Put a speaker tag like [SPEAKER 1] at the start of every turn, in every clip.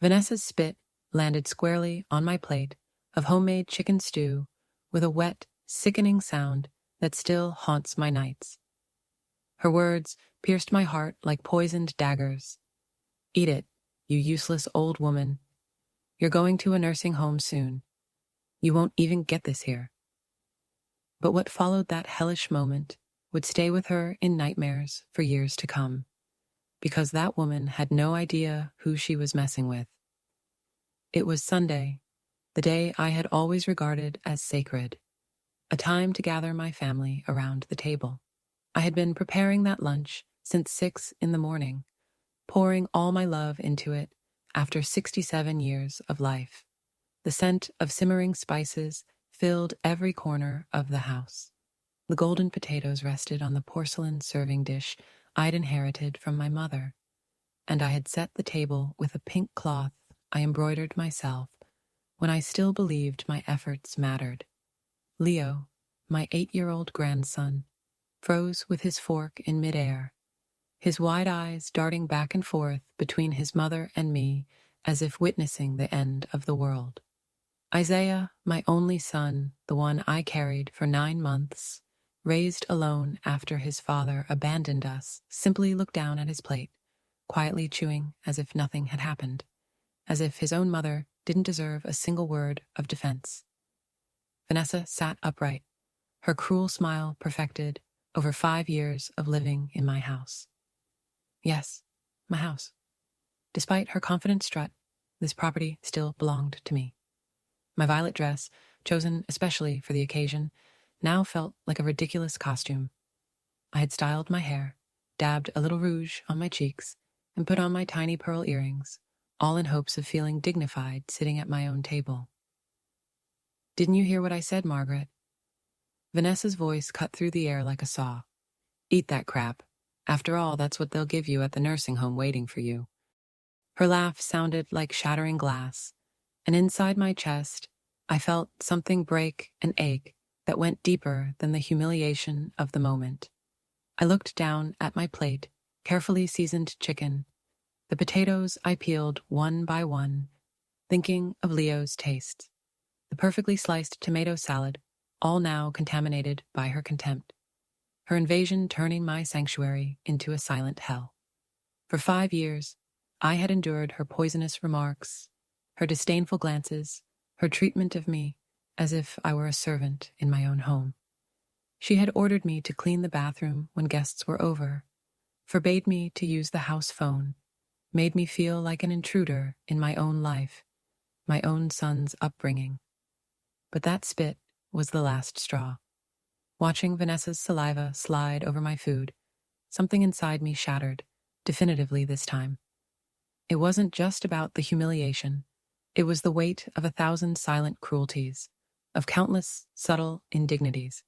[SPEAKER 1] Vanessa's spit landed squarely on my plate of homemade chicken stew with a wet, sickening sound that still haunts my nights. Her words pierced my heart like poisoned daggers. "Eat it, you useless old woman. You're going to a nursing home soon. You won't even get this here." But what followed that hellish moment would stay with her in nightmares for years to come, because that woman had no idea who she was messing with. It was Sunday, the day I had always regarded as sacred, a time to gather my family around the table. I had been preparing that lunch since 6 in the morning, pouring all my love into it after 67 years of life. The scent of simmering spices filled every corner of the house. The golden potatoes rested on the porcelain serving dish I'd inherited from my mother, and I had set the table with a pink cloth I embroidered myself when I still believed my efforts mattered. Leo, my 8-year-old grandson, froze with his fork in midair, his wide eyes darting back and forth between his mother and me as if witnessing the end of the world. Isaiah, my only son, the one I carried for 9 months, raised alone after his father abandoned us, simply looked down at his plate, quietly chewing as if nothing had happened, as if his own mother didn't deserve a single word of defense. Vanessa sat upright, her cruel smile perfected over 5 years of living in my house. Yes, my house. Despite her confident strut, this property still belonged to me. My violet dress, chosen especially for the occasion, now felt like a ridiculous costume. I had styled my hair, dabbed a little rouge on my cheeks, and put on my tiny pearl earrings, all in hopes of feeling dignified sitting at my own table. "Didn't you hear what I said, Margaret?" Vanessa's voice cut through the air like a saw. "Eat that crap. After all, that's what they'll give you at the nursing home waiting for you." Her laugh sounded like shattering glass, and inside my chest, I felt something break and ache that went deeper than the humiliation of the moment. I looked down at my plate, carefully seasoned chicken, the potatoes I peeled one by one, thinking of Leo's tastes, the perfectly sliced tomato salad, all now contaminated by her contempt, her invasion turning my sanctuary into a silent hell. For 5 years, I had endured her poisonous remarks, her disdainful glances, her treatment of me as if I were a servant in my own home. She had ordered me to clean the bathroom when guests were over, forbade me to use the house phone, made me feel like an intruder in my own life, my own son's upbringing. But that spit was the last straw. Watching Vanessa's saliva slide over my food, something inside me shattered, definitively this time. It wasn't just about the humiliation. It was the weight of 1,000 silent cruelties, of countless subtle indignities.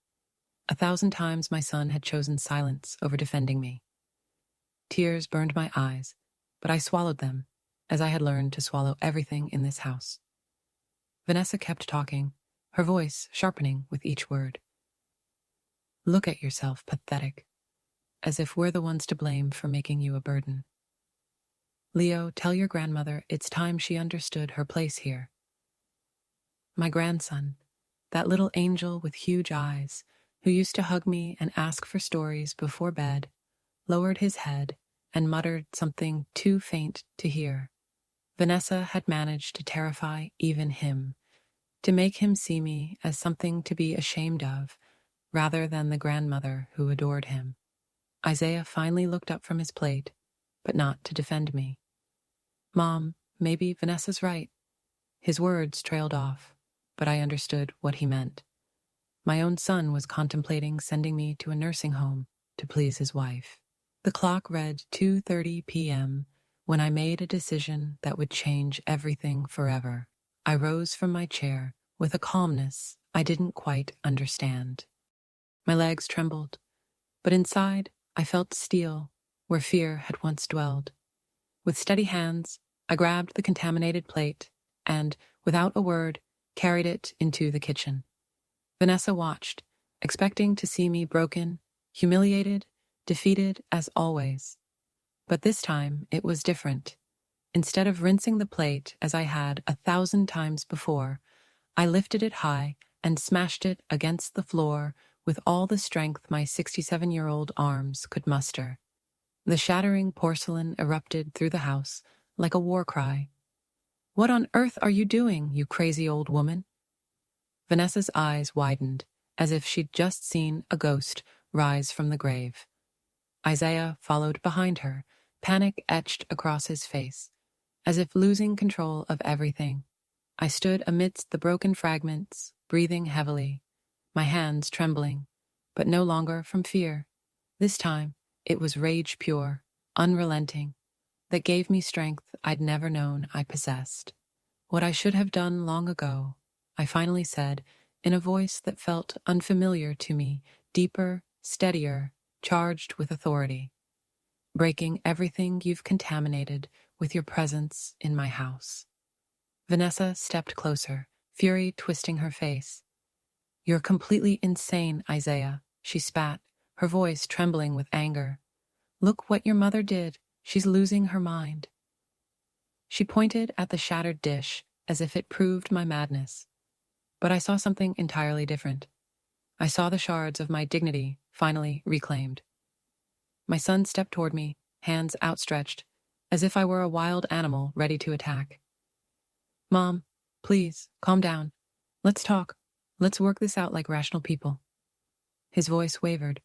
[SPEAKER 1] 1,000 times my son had chosen silence over defending me. Tears burned my eyes, but I swallowed them, as I had learned to swallow everything in this house. Vanessa kept talking, her voice sharpening with each word. "Look at yourself, pathetic, as if we're the ones to blame for making you a burden. Leo, tell your grandmother it's time she understood her place here." My grandson, that little angel with huge eyes, who used to hug me and ask for stories before bed, lowered his head and muttered something too faint to hear. Vanessa had managed to terrify even him, to make him see me as something to be ashamed of, rather than the grandmother who adored him. Isaiah finally looked up from his plate, but not to defend me. "Mom, maybe Vanessa's right." His words trailed off, but I understood what he meant. My own son was contemplating sending me to a nursing home to please his wife. The clock read 2:30 p.m. when I made a decision that would change everything forever. I rose from my chair with a calmness I didn't quite understand. My legs trembled, but inside I felt steel where fear had once dwelled. With steady hands, I grabbed the contaminated plate and, without a word, carried it into the kitchen. Vanessa watched, expecting to see me broken, humiliated, defeated as always. But this time it was different. Instead of rinsing the plate as I had 1,000 times before, I lifted it high and smashed it against the floor with all the strength my 67-year-old arms could muster. The shattering porcelain erupted through the house like a war cry. "What on earth are you doing, you crazy old woman?" Vanessa's eyes widened, as if she'd just seen a ghost rise from the grave. Isaiah followed behind her, panic etched across his face, as if losing control of everything. I stood amidst the broken fragments, breathing heavily, my hands trembling, but no longer from fear. This time, it was rage pure, unrelenting, that gave me strength I'd never known I possessed. "What I should have done long ago," I finally said, in a voice that felt unfamiliar to me, deeper, steadier, charged with authority. "Breaking everything you've contaminated with your presence in my house." Vanessa stepped closer, fury twisting her face. "You're completely insane, Isaiah," she spat, her voice trembling with anger. "Look what your mother did. She's losing her mind." She pointed at the shattered dish as if it proved my madness. But I saw something entirely different. I saw the shards of my dignity finally reclaimed. My son stepped toward me, hands outstretched, as if I were a wild animal ready to attack. "Mom, please, calm down. Let's talk. Let's work this out like rational people." His voice wavered,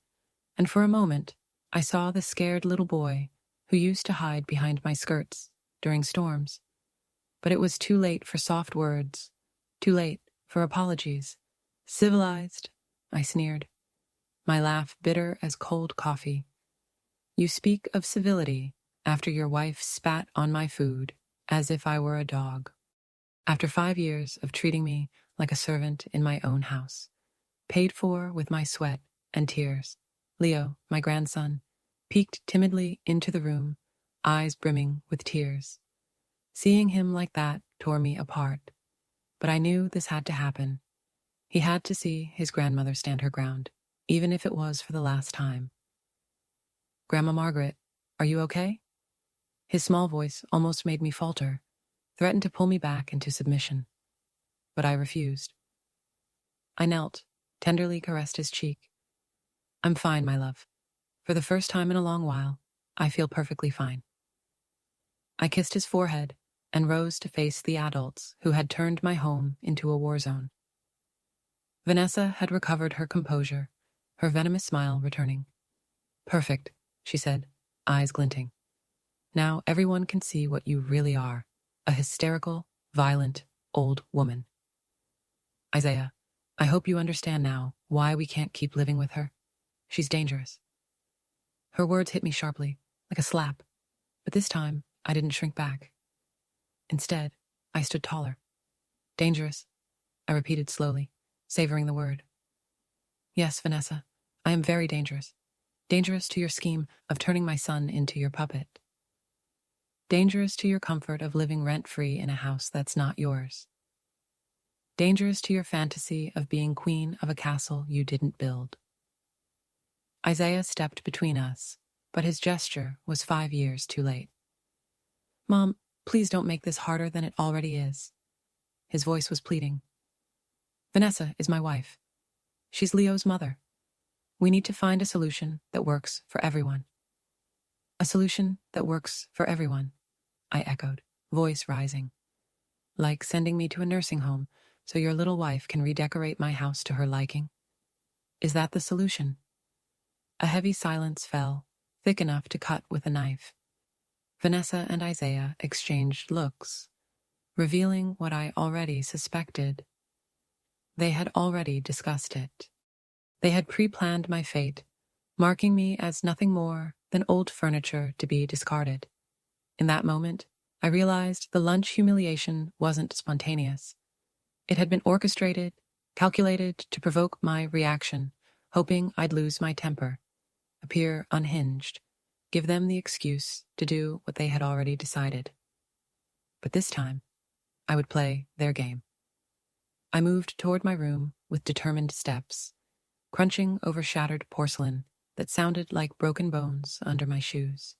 [SPEAKER 1] and for a moment, I saw the scared little boy who used to hide behind my skirts during storms. But it was too late for soft words, too late for apologies. "Civilized," I sneered, my laugh bitter as cold coffee. "You speak of civility after your wife spat on my food as if I were a dog. After 5 years of treating me like a servant in my own house, paid for with my sweat and tears." Leo, my grandson, peeked timidly into the room, eyes brimming with tears. Seeing him like that tore me apart, but I knew this had to happen. He had to see his grandmother stand her ground, even if it was for the last time. "Grandma Margaret, are you okay?" His small voice almost made me falter, threatened to pull me back into submission. But I refused. I knelt, tenderly caressed his cheek. "I'm fine, my love. For the first time in a long while, I feel perfectly fine." I kissed his forehead and rose to face the adults who had turned my home into a war zone. Vanessa had recovered her composure, her venomous smile returning. "Perfect," she said, eyes glinting. "Now everyone can see what you really are, a hysterical, violent, old woman." "Isaiah, I hope you understand now why we can't keep living with her. She's dangerous." Her words hit me sharply, like a slap, but this time I didn't shrink back. Instead, I stood taller. "Dangerous," I repeated slowly, savoring the word. "Yes, Vanessa, I am very dangerous. Dangerous to your scheme of turning my son into your puppet. Dangerous to your comfort of living rent-free in a house that's not yours. Dangerous to your fantasy of being queen of a castle you didn't build." Isaiah stepped between us, but his gesture was 5 years too late. "Mom, please don't make this harder than it already is." His voice was pleading. "Vanessa is my wife. She's Leo's mother. We need to find a solution that works for everyone." "A solution that works for everyone," I echoed, voice rising. "Like sending me to a nursing home so your little wife can redecorate my house to her liking? Is that the solution?" A heavy silence fell, thick enough to cut with a knife. Vanessa and Isaiah exchanged looks, revealing what I already suspected. They had already discussed it. They had pre-planned my fate, marking me as nothing more than old furniture to be discarded. In that moment, I realized the lunch humiliation wasn't spontaneous. It had been orchestrated, calculated to provoke my reaction, hoping I'd lose my temper, appear unhinged, give them the excuse to do what they had already decided. But this time, I would play their game. I moved toward my room with determined steps, crunching over shattered porcelain that sounded like broken bones under my shoes.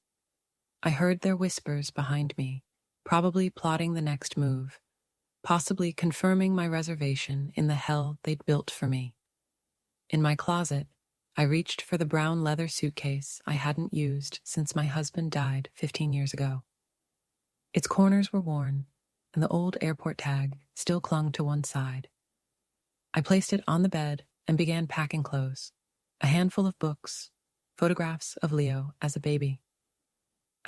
[SPEAKER 1] I heard their whispers behind me, probably plotting the next move, possibly confirming my reservation in the hell they'd built for me. In my closet, I reached for the brown leather suitcase I hadn't used since my husband died 15 years ago. Its corners were worn, and the old airport tag still clung to one side. I placed it on the bed and began packing clothes, a handful of books, photographs of Leo as a baby.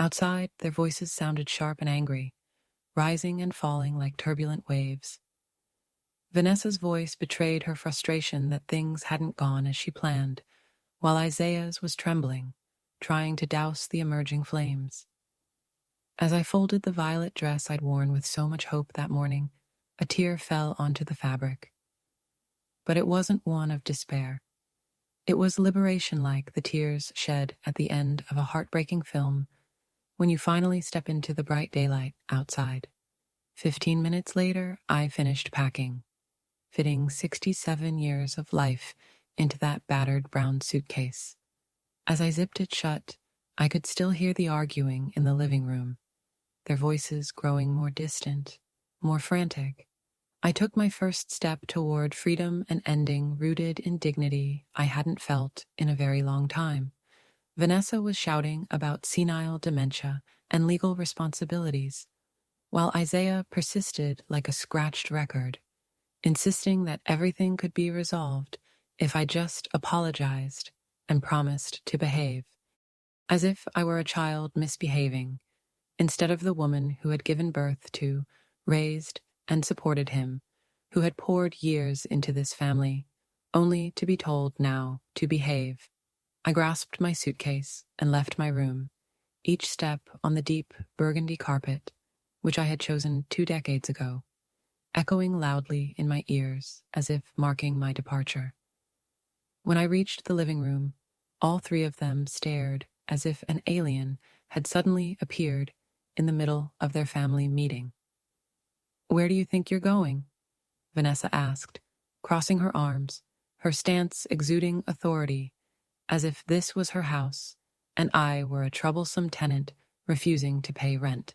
[SPEAKER 1] Outside, their voices sounded sharp and angry, rising and falling like turbulent waves. Vanessa's voice betrayed her frustration that things hadn't gone as she planned, while Isaiah's was trembling, trying to douse the emerging flames. As I folded the violet dress I'd worn with so much hope that morning, a tear fell onto the fabric. But it wasn't one of despair. It was liberation, like the tears shed at the end of a heartbreaking film when you finally step into the bright daylight outside. 15 minutes later, I finished packing, fitting 67 years of life into that battered brown suitcase. As I zipped it shut, I could still hear the arguing in the living room, their voices growing more distant, more frantic. I took my first step toward freedom and ending rooted in dignity I hadn't felt in a very long time. Vanessa was shouting about senile dementia and legal responsibilities, while Isaiah persisted like a scratched record, insisting that everything could be resolved if I just apologized and promised to behave, as if I were a child misbehaving, instead of the woman who had given birth to, raised, and supported him, who had poured years into this family, only to be told now to behave. I grasped my suitcase and left my room, each step on the deep burgundy carpet, which I had chosen 2 decades ago, echoing loudly in my ears as if marking my departure. When I reached the living room, all 3 of them stared as if an alien had suddenly appeared in the middle of their family meeting. "Where do you think you're going?" Vanessa asked, crossing her arms, her stance exuding authority, as if this was her house and I were a troublesome tenant refusing to pay rent.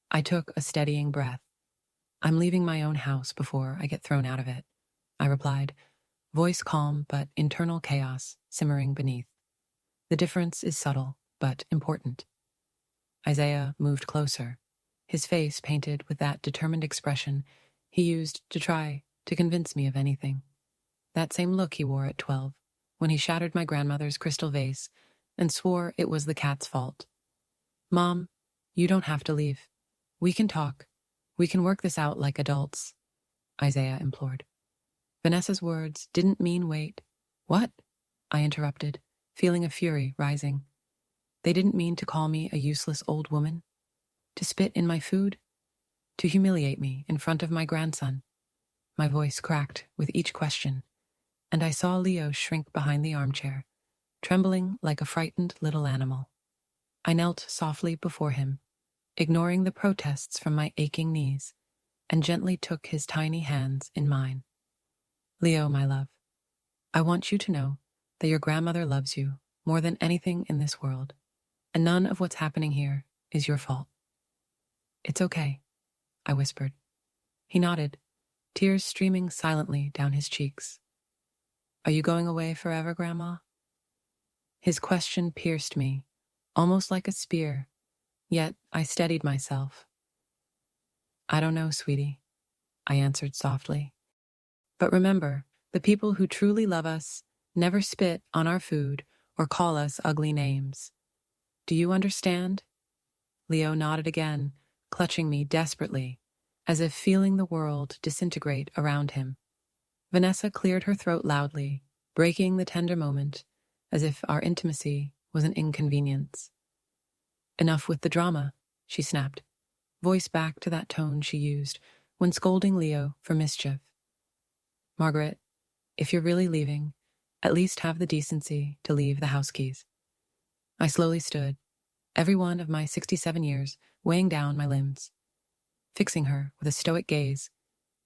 [SPEAKER 1] I took a steadying breath. "I'm leaving my own house before I get thrown out of it," I replied, voice calm but internal chaos simmering beneath. The difference is subtle but important. Isaiah moved closer, his face painted with that determined expression he used to try to convince me of anything. That same look he wore at 12, when he shattered my grandmother's crystal vase and swore it was the cat's fault. "Mom, you don't have to leave. We can talk. We can work this out like adults," Isaiah implored. Vanessa's words didn't mean wait. "What?" I interrupted, feeling a fury rising. They didn't mean to call me a useless old woman, to spit in my food, to humiliate me in front of my grandson. My voice cracked with each question, and I saw Leo shrink behind the armchair, trembling like a frightened little animal. I knelt softly before him, ignoring the protests from my aching knees, and gently took his tiny hands in mine. "Leo, my love, I want you to know that your grandmother loves you more than anything in this world, and none of what's happening here is your fault." "It's okay," I whispered. He nodded, tears streaming silently down his cheeks. "Are you going away forever, Grandma?" His question pierced me, almost like a spear, yet I steadied myself. "I don't know, sweetie," I answered softly. "But remember, the people who truly love us never spit on our food or call us ugly names. Do you understand?" Leo nodded again, clutching me desperately, as if feeling the world disintegrate around him. Vanessa cleared her throat loudly, breaking the tender moment, as if our intimacy was an inconvenience. "Enough with the drama," she snapped, voice back to that tone she used when scolding Leo for mischief. "Margaret, if you're really leaving, at least have the decency to leave the house keys." I slowly stood, every one of my 67 years weighing down my limbs, fixing her with a stoic gaze,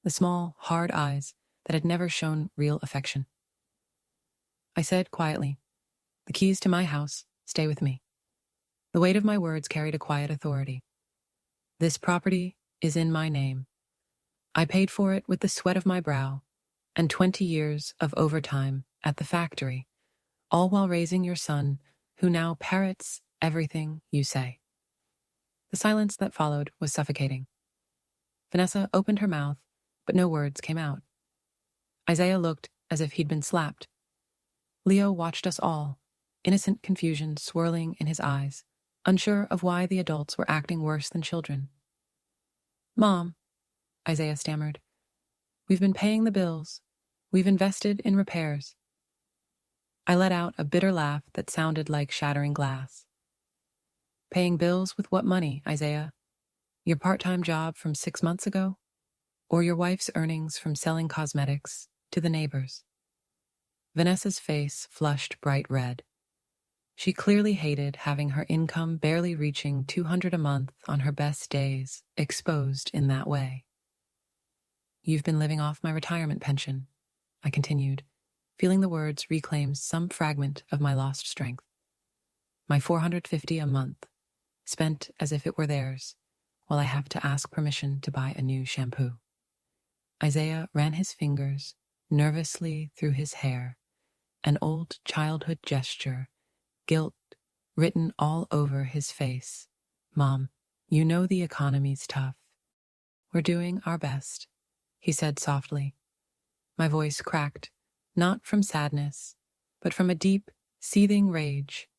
[SPEAKER 1] the small, hard eyes that had never shown real affection. I said quietly, "The keys to my house stay with me." The weight of my words carried a quiet authority. This property is in my name. I paid for it with the sweat of my brow and 20 years of overtime at the factory, all while raising your son, who now parrots everything you say." The silence that followed was suffocating. Vanessa opened her mouth, but no words came out. Isaiah looked as if he'd been slapped. Leo watched us all, innocent confusion swirling in his eyes, unsure of why the adults were acting worse than children. "Mom," Isaiah stammered, "we've been paying the bills. We've invested in repairs." I let out a bitter laugh that sounded like shattering glass. "Paying bills with what money, Isaiah? Your part-time job from 6 months ago? Or your wife's earnings from selling cosmetics to the neighbors?" Vanessa's face flushed bright red. She clearly hated having her income barely reaching $200 a month on her best days exposed in that way. "You've been living off my retirement pension," I continued, feeling the words reclaim some fragment of my lost strength. "My $450 a month, spent as if it were theirs, while I have to ask permission to buy a new shampoo." Isaiah ran his fingers nervously through his hair, an old childhood gesture, guilt written all over his face. "Mom, you know the economy's tough. We're doing our best," he said softly. My voice cracked, not from sadness, but from a deep, seething rage.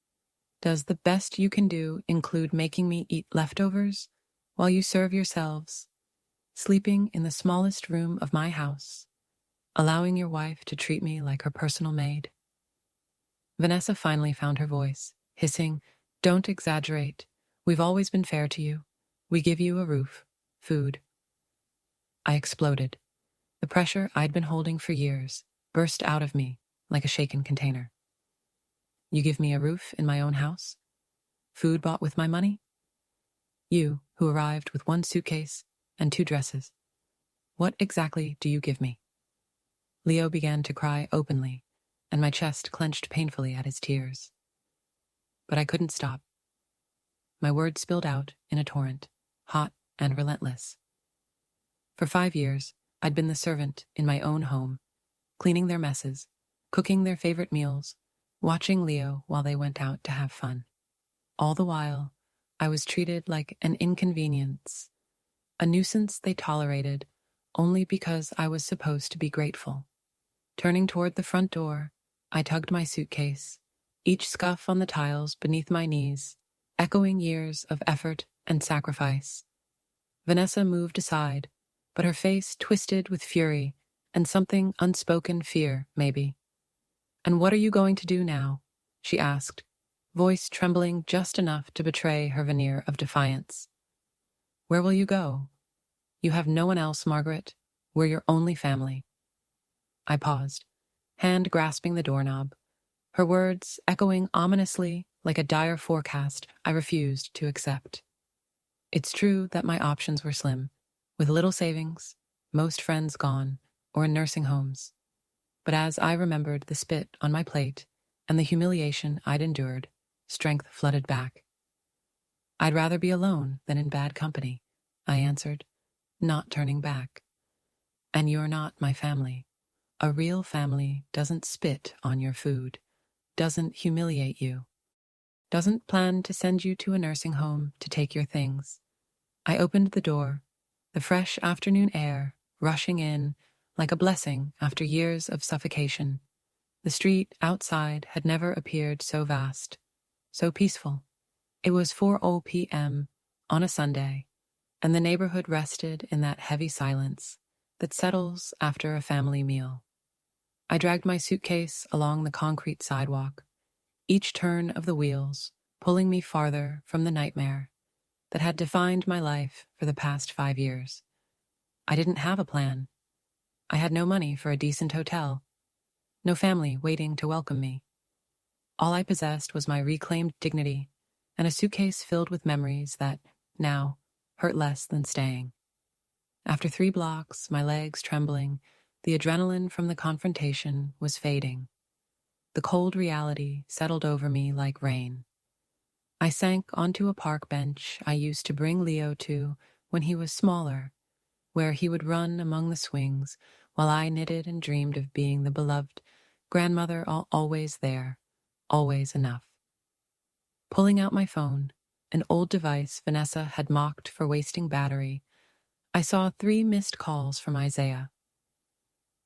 [SPEAKER 1] "Does the best you can do include making me eat leftovers while you serve yourselves, sleeping in the smallest room of my house, allowing your wife to treat me like her personal maid?" Vanessa finally found her voice, hissing, "Don't exaggerate. We've always been fair to you. We give you a roof, food." I exploded. The pressure I'd been holding for years burst out of me like a shaken container. "You give me a roof in my own house? Food bought with my money? You, who arrived with 1 suitcase and 2 dresses. What exactly do you give me?" Leo began to cry openly, and my chest clenched painfully at his tears. But I couldn't stop. My words spilled out in a torrent, hot and relentless. For 5 years, I'd been the servant in my own home, cleaning their messes, cooking their favorite meals, watching Leo while they went out to have fun. All the while, I was treated like an inconvenience, a nuisance they tolerated only because I was supposed to be grateful. Turning toward the front door, I tugged my suitcase, each scuff on the tiles beneath my knees, echoing years of effort and sacrifice. Vanessa moved aside, but her face twisted with fury and something unspoken fear, maybe. "And what are you going to do now?" she asked, voice trembling just enough to betray her veneer of defiance. "Where will you go? You have no one else, Margaret. We're your only family." I paused, hand grasping the doorknob, her words echoing ominously like a dire forecast I refused to accept. It's true that my options were slim, with little savings, most friends gone, or in nursing homes. But as I remembered the spit on my plate and the humiliation I'd endured, strength flooded back. "I'd rather be alone than in bad company," I answered, not turning back. "And you're not my family. A real family doesn't spit on your food, doesn't humiliate you, doesn't plan to send you to a nursing home to take your things." I opened the door, the fresh afternoon air rushing in like a blessing after years of suffocation. The street outside had never appeared so vast, so peaceful. It was 4 p.m. on a Sunday, and the neighborhood rested in that heavy silence that settles after a family meal. I dragged my suitcase along the concrete sidewalk, each turn of the wheels pulling me farther from the nightmare that had defined my life for the past 5 years. I didn't have a plan. I had no money for a decent hotel, no family waiting to welcome me. All I possessed was my reclaimed dignity and a suitcase filled with memories that, now, hurt less than staying. After 3 blocks, my legs trembling, the adrenaline from the confrontation was fading. The cold reality settled over me like rain. I sank onto a park bench I used to bring Leo to when he was smaller, where he would run among the swings while I knitted and dreamed of being the beloved grandmother always there, always enough. Pulling out my phone, an old device Vanessa had mocked for wasting battery, I saw 3 missed calls from Isaiah.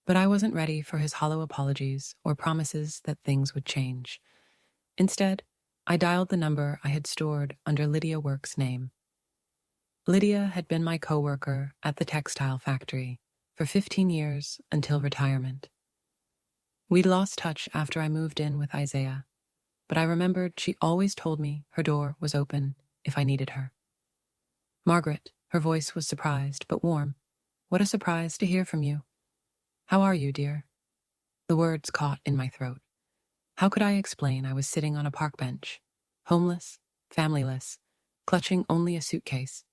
[SPEAKER 1] But I wasn't ready for his hollow apologies or promises that things would change. Instead, I dialed the number I had stored under Lydia Work's name. Lydia had been my coworker at the textile factory for 15 years until retirement. We'd lost touch after I moved in with Isaiah, but I remembered she always told me her door was open if I needed her. Margaret, her voice was surprised but warm. What a surprise to hear from you. How are you, dear? The words caught in my throat. How could I explain I was sitting on a park bench, homeless, familyless, clutching only a suitcase,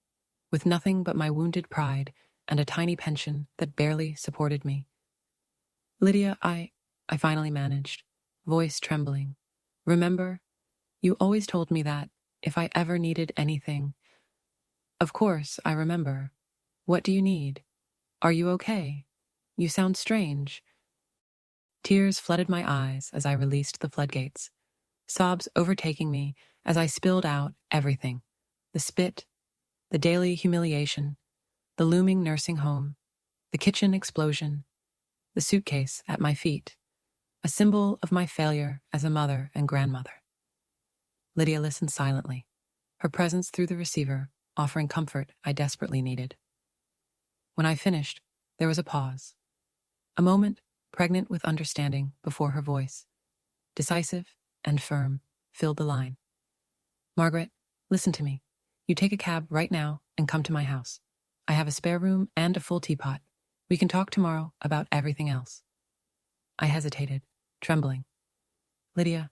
[SPEAKER 1] with nothing but my wounded pride and a tiny pension that barely supported me? Lydia, I finally managed, voice trembling. Remember, you always told me that if I ever needed anything. Of course, I remember. What do you need? Are you okay? You sound strange. Tears flooded my eyes as I released the floodgates, sobs overtaking me as I spilled out everything. The spit, the daily humiliation, the looming nursing home, the kitchen explosion, the suitcase at my feet, a symbol of my failure as a mother and grandmother. Lydia listened silently, her presence through the receiver offering comfort I desperately needed. When I finished, there was a pause, a moment pregnant with understanding before her voice, decisive and firm, filled the line. Margaret, listen to me. You take a cab right now and come to my house. I have a spare room and a full teapot. We can talk tomorrow about everything else. I hesitated, trembling. Lydia,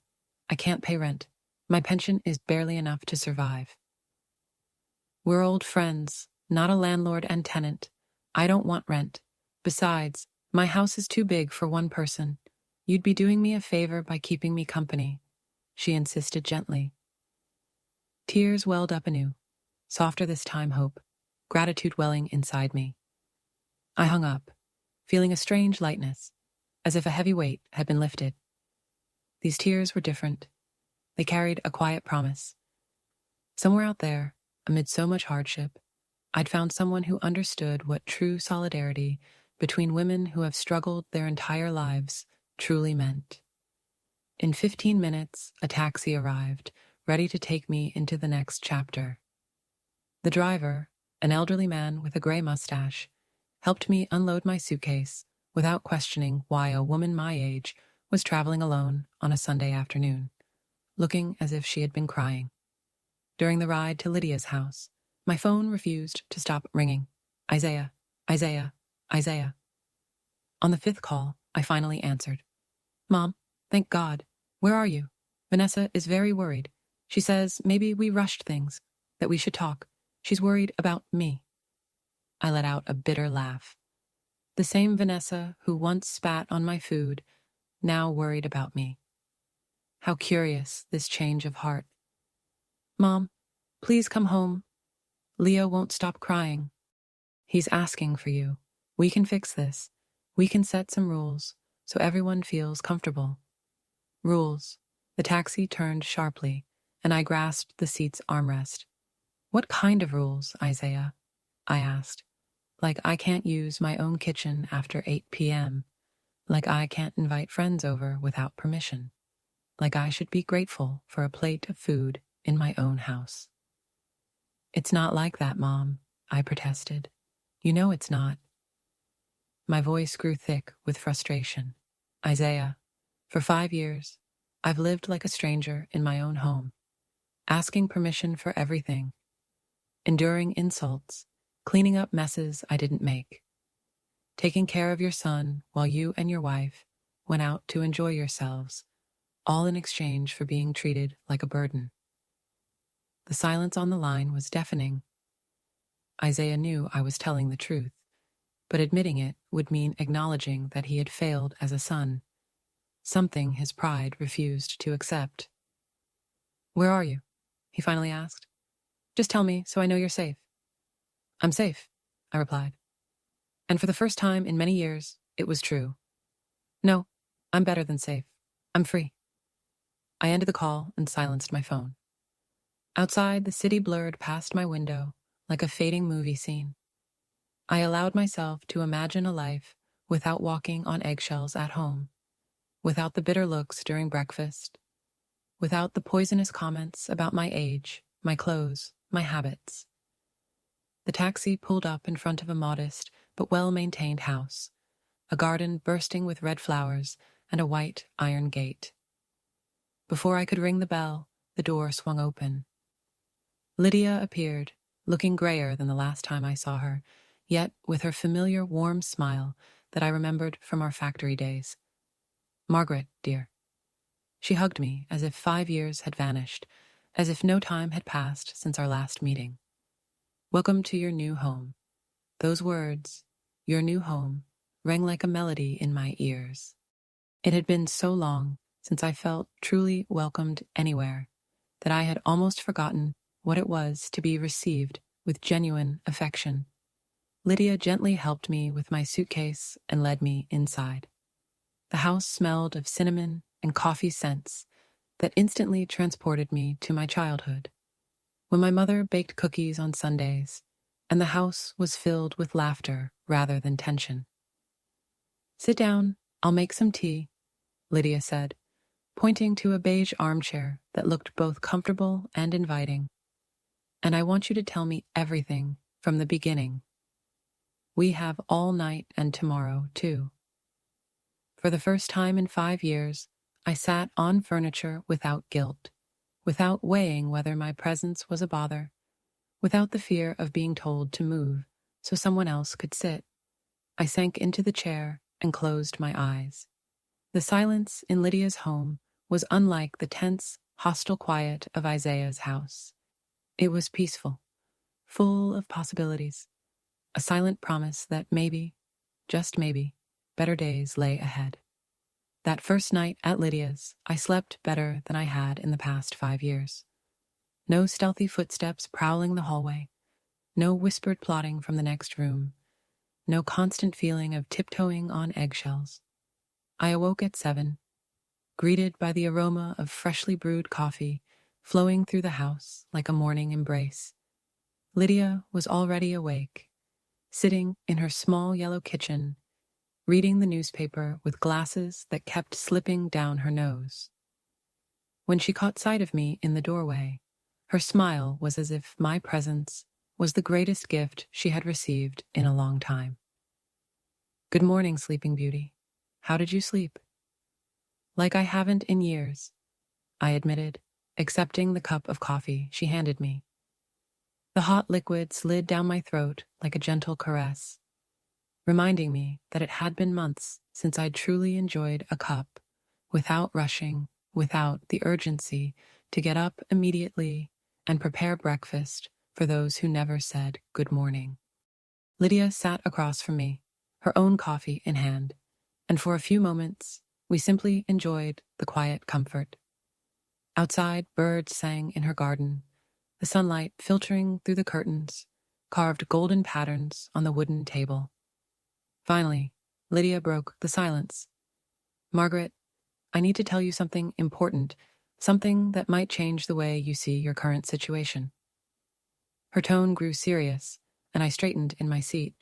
[SPEAKER 1] I can't pay rent. My pension is barely enough to survive. We're old friends, not a landlord and tenant. I don't want rent. Besides, my house is too big for one person. You'd be doing me a favor by keeping me company, she insisted gently. Tears welled up anew, softer this time hope, gratitude welling inside me. I hung up, feeling a strange lightness, as if a heavy weight had been lifted. These tears were different. They carried a quiet promise. Somewhere out there, amid so much hardship, I'd found someone who understood what true solidarity between women who have struggled their entire lives truly meant. In 15 minutes, a taxi arrived, ready to take me into the next chapter. The driver, an elderly man with a gray mustache, helped me unload my suitcase without questioning why a woman my age was traveling alone on a Sunday afternoon, looking as if she had been crying. During the ride to Lydia's house, my phone refused to stop ringing. Isaiah, Isaiah, Isaiah. On the 5th call, I finally answered. Mom, thank God. Where are you? Vanessa is very worried. She says maybe we rushed things, that we should talk. She's worried about me. I let out a bitter laugh. The same Vanessa who once spat on my food, now worried about me. How curious, this change of heart. Mom, please come home. Leo won't stop crying. He's asking for you. We can fix this. We can set some rules so everyone feels comfortable. Rules. The taxi turned sharply, and I grasped the seat's armrest. What kind of rules, Isaiah? I asked. Like I can't use my own kitchen after 8 p.m. Like I can't invite friends over without permission. Like I should be grateful for a plate of food in my own house. It's not like that, Mom, I protested. You know it's not. My voice grew thick with frustration. Isaiah, for 5 years, I've lived like a stranger in my own home, asking permission for everything, enduring insults, cleaning up messes I didn't make, taking care of your son while you and your wife went out to enjoy yourselves, all in exchange for being treated like a burden. The silence on the line was deafening. Isaiah knew I was telling the truth, but admitting it would mean acknowledging that he had failed as a son, something his pride refused to accept. Where are you? he finally asked. Just tell me so I know you're safe. I'm safe, I replied. And for the first time in many years, it was true. No, I'm better than safe. I'm free. I ended the call and silenced my phone. Outside, the city blurred past my window like a fading movie scene. I allowed myself to imagine a life without walking on eggshells at home, without the bitter looks during breakfast, without the poisonous comments about my age, my clothes, my habits. The taxi pulled up in front of a modest but well-maintained house, a garden bursting with red flowers and a white iron gate. Before I could ring the bell, the door swung open. Lydia appeared, looking grayer than the last time I saw her, yet with her familiar warm smile that I remembered from our factory days. Margaret, dear. She hugged me as if 5 years had vanished, as if no time had passed since our last meeting. Welcome to your new home. Those words, your new home, rang like a melody in my ears. It had been so long since I felt truly welcomed anywhere that I had almost forgotten what it was to be received with genuine affection. Lydia gently helped me with my suitcase and led me inside. The house smelled of cinnamon and coffee scents that instantly transported me to my childhood, when my mother baked cookies on Sundays, and the house was filled with laughter rather than tension. Sit down, I'll make some tea, Lydia said, pointing to a beige armchair that looked both comfortable and inviting. And I want you to tell me everything from the beginning. We have all night and tomorrow, too. For the first time in 5 years, I sat on furniture without guilt, without weighing whether my presence was a bother, without the fear of being told to move so someone else could sit. I sank into the chair and closed my eyes. The silence in Lydia's home was unlike the tense, hostile quiet of Isaiah's house. It was peaceful, full of possibilities, a silent promise that maybe, just maybe, better days lay ahead. That first night at Lydia's, I slept better than I had in the past 5 years. No stealthy footsteps prowling the hallway, no whispered plotting from the next room, no constant feeling of tiptoeing on eggshells. I awoke at 7, greeted by the aroma of freshly brewed coffee flowing through the house like a morning embrace. Lydia was already awake, sitting in her small yellow kitchen, reading the newspaper with glasses that kept slipping down her nose. When she caught sight of me in the doorway, her smile was as if my presence was the greatest gift she had received in a long time. Good morning, Sleeping Beauty. How did you sleep? Like I haven't in years, I admitted, accepting the cup of coffee she handed me. The hot liquid slid down my throat like a gentle caress, reminding me that it had been months since I'd truly enjoyed a cup, without rushing, without the urgency to get up immediately and prepare breakfast for those who never said good morning. Lydia sat across from me, her own coffee in hand, and for a few moments, we simply enjoyed the quiet comfort. Outside, birds sang in her garden, the sunlight filtering through the curtains, carved golden patterns on the wooden table. Finally, Lydia broke the silence. Margaret, I need to tell you something important, something that might change the way you see your current situation. Her tone grew serious, and I straightened in my seat.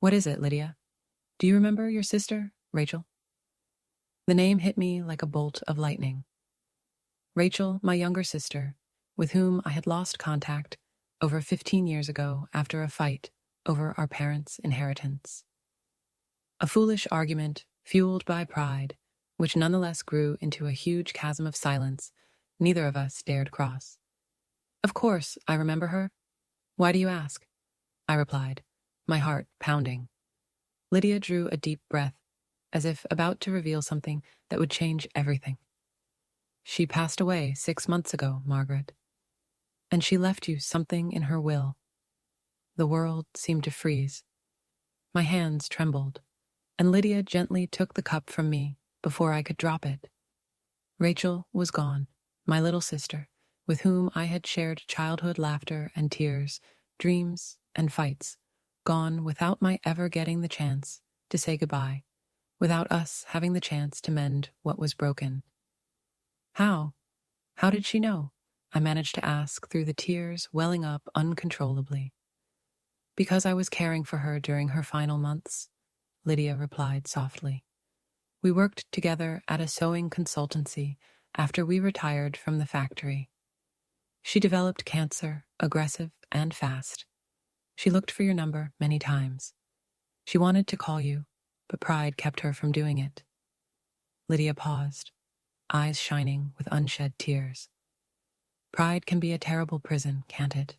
[SPEAKER 1] What is it, Lydia? Do you remember your sister, Rachel? The name hit me like a bolt of lightning. Rachel, my younger sister, with whom I had lost contact over 15 years ago after a fight over our parents' inheritance. A foolish argument fueled by pride, which nonetheless grew into a huge chasm of silence neither of us dared cross. Of course, I remember her. Why do you ask? I replied, my heart pounding. Lydia drew a deep breath, as if about to reveal something that would change everything. She passed away 6 months ago, Margaret. And she left you something in her will. The world seemed to freeze. My hands trembled, and Lydia gently took the cup from me before I could drop it. Rachel was gone, my little sister, with whom I had shared childhood laughter and tears, dreams and fights, gone without my ever getting the chance to say goodbye, without us having the chance to mend what was broken. How? How did she know? I managed to ask through the tears welling up uncontrollably. Because I was caring for her during her final months, Lydia replied softly. We worked together at a sewing consultancy after we retired from the factory. She developed cancer, aggressive and fast. She looked for your number many times. She wanted to call you, but pride kept her from doing it. Lydia paused, eyes shining with unshed tears. Pride can be a terrible prison, can't it?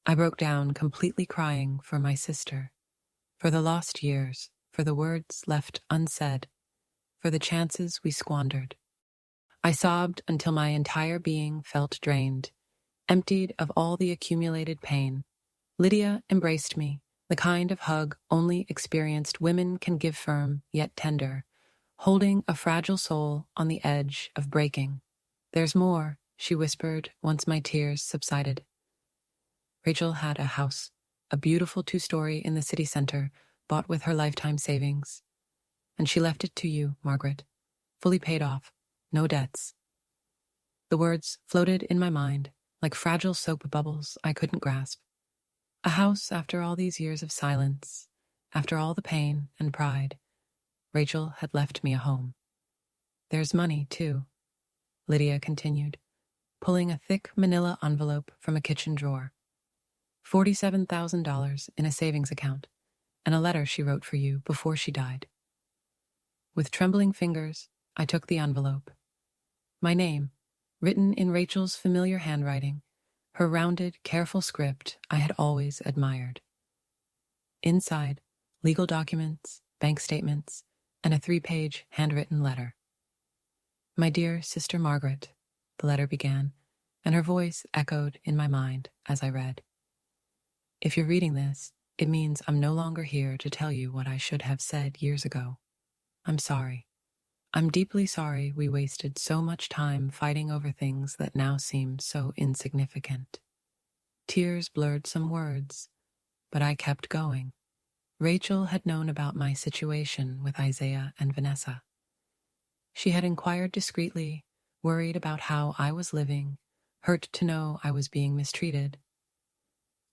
[SPEAKER 1] I broke down, completely crying for my sister, for the lost years, for the words left unsaid, for the chances we squandered. I sobbed until my entire being felt drained, emptied of all the accumulated pain. Lydia embraced me, the kind of hug only experienced women can give, firm yet tender, holding a fragile soul on the edge of breaking. There's more, she whispered once my tears subsided. Rachel had a house, a beautiful 2-story in the city center, bought with her lifetime savings. And she left it to you, Margaret, fully paid off, no debts. The words floated in my mind like fragile soap bubbles I couldn't grasp. A house after all these years of silence, after all the pain and pride. Rachel had left me a home. There's money, too, Lydia continued, pulling a thick manila envelope from a kitchen drawer. $47,000 in a savings account, and a letter she wrote for you before she died. With trembling fingers, I took the envelope. My name, written in Rachel's familiar handwriting, her rounded, careful script I had always admired. Inside, legal documents, bank statements, and a 3-page handwritten letter. My dear sister Margaret, the letter began, and her voice echoed in my mind as I read. If you're reading this, it means I'm no longer here to tell you what I should have said years ago. I'm sorry. I'm deeply sorry we wasted so much time fighting over things that now seem so insignificant. Tears blurred some words, but I kept going. Rachel had known about my situation with Isaiah and Vanessa. She had inquired discreetly, worried about how I was living, hurt to know I was being mistreated.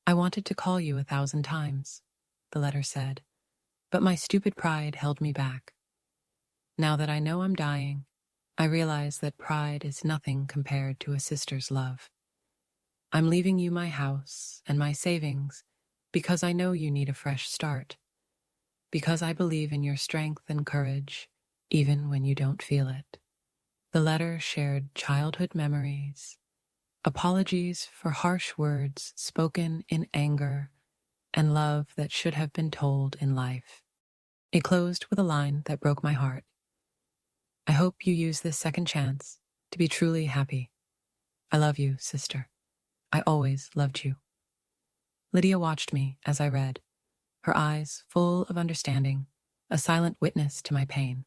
[SPEAKER 1] I wanted to call you 1,000 times, the letter said, but my stupid pride held me back. Now that I know I'm dying, I realize that pride is nothing compared to a sister's love. I'm leaving you my house and my savings because I know you need a fresh start, because I believe in your strength and courage, even when you don't feel it. The letter shared childhood memories, apologies for harsh words spoken in anger, and love that should have been told in life. It closed with a line that broke my heart. I hope you use this second chance to be truly happy. I love you, sister. I always loved you. Lydia watched me as I read, her eyes full of understanding, a silent witness to my pain.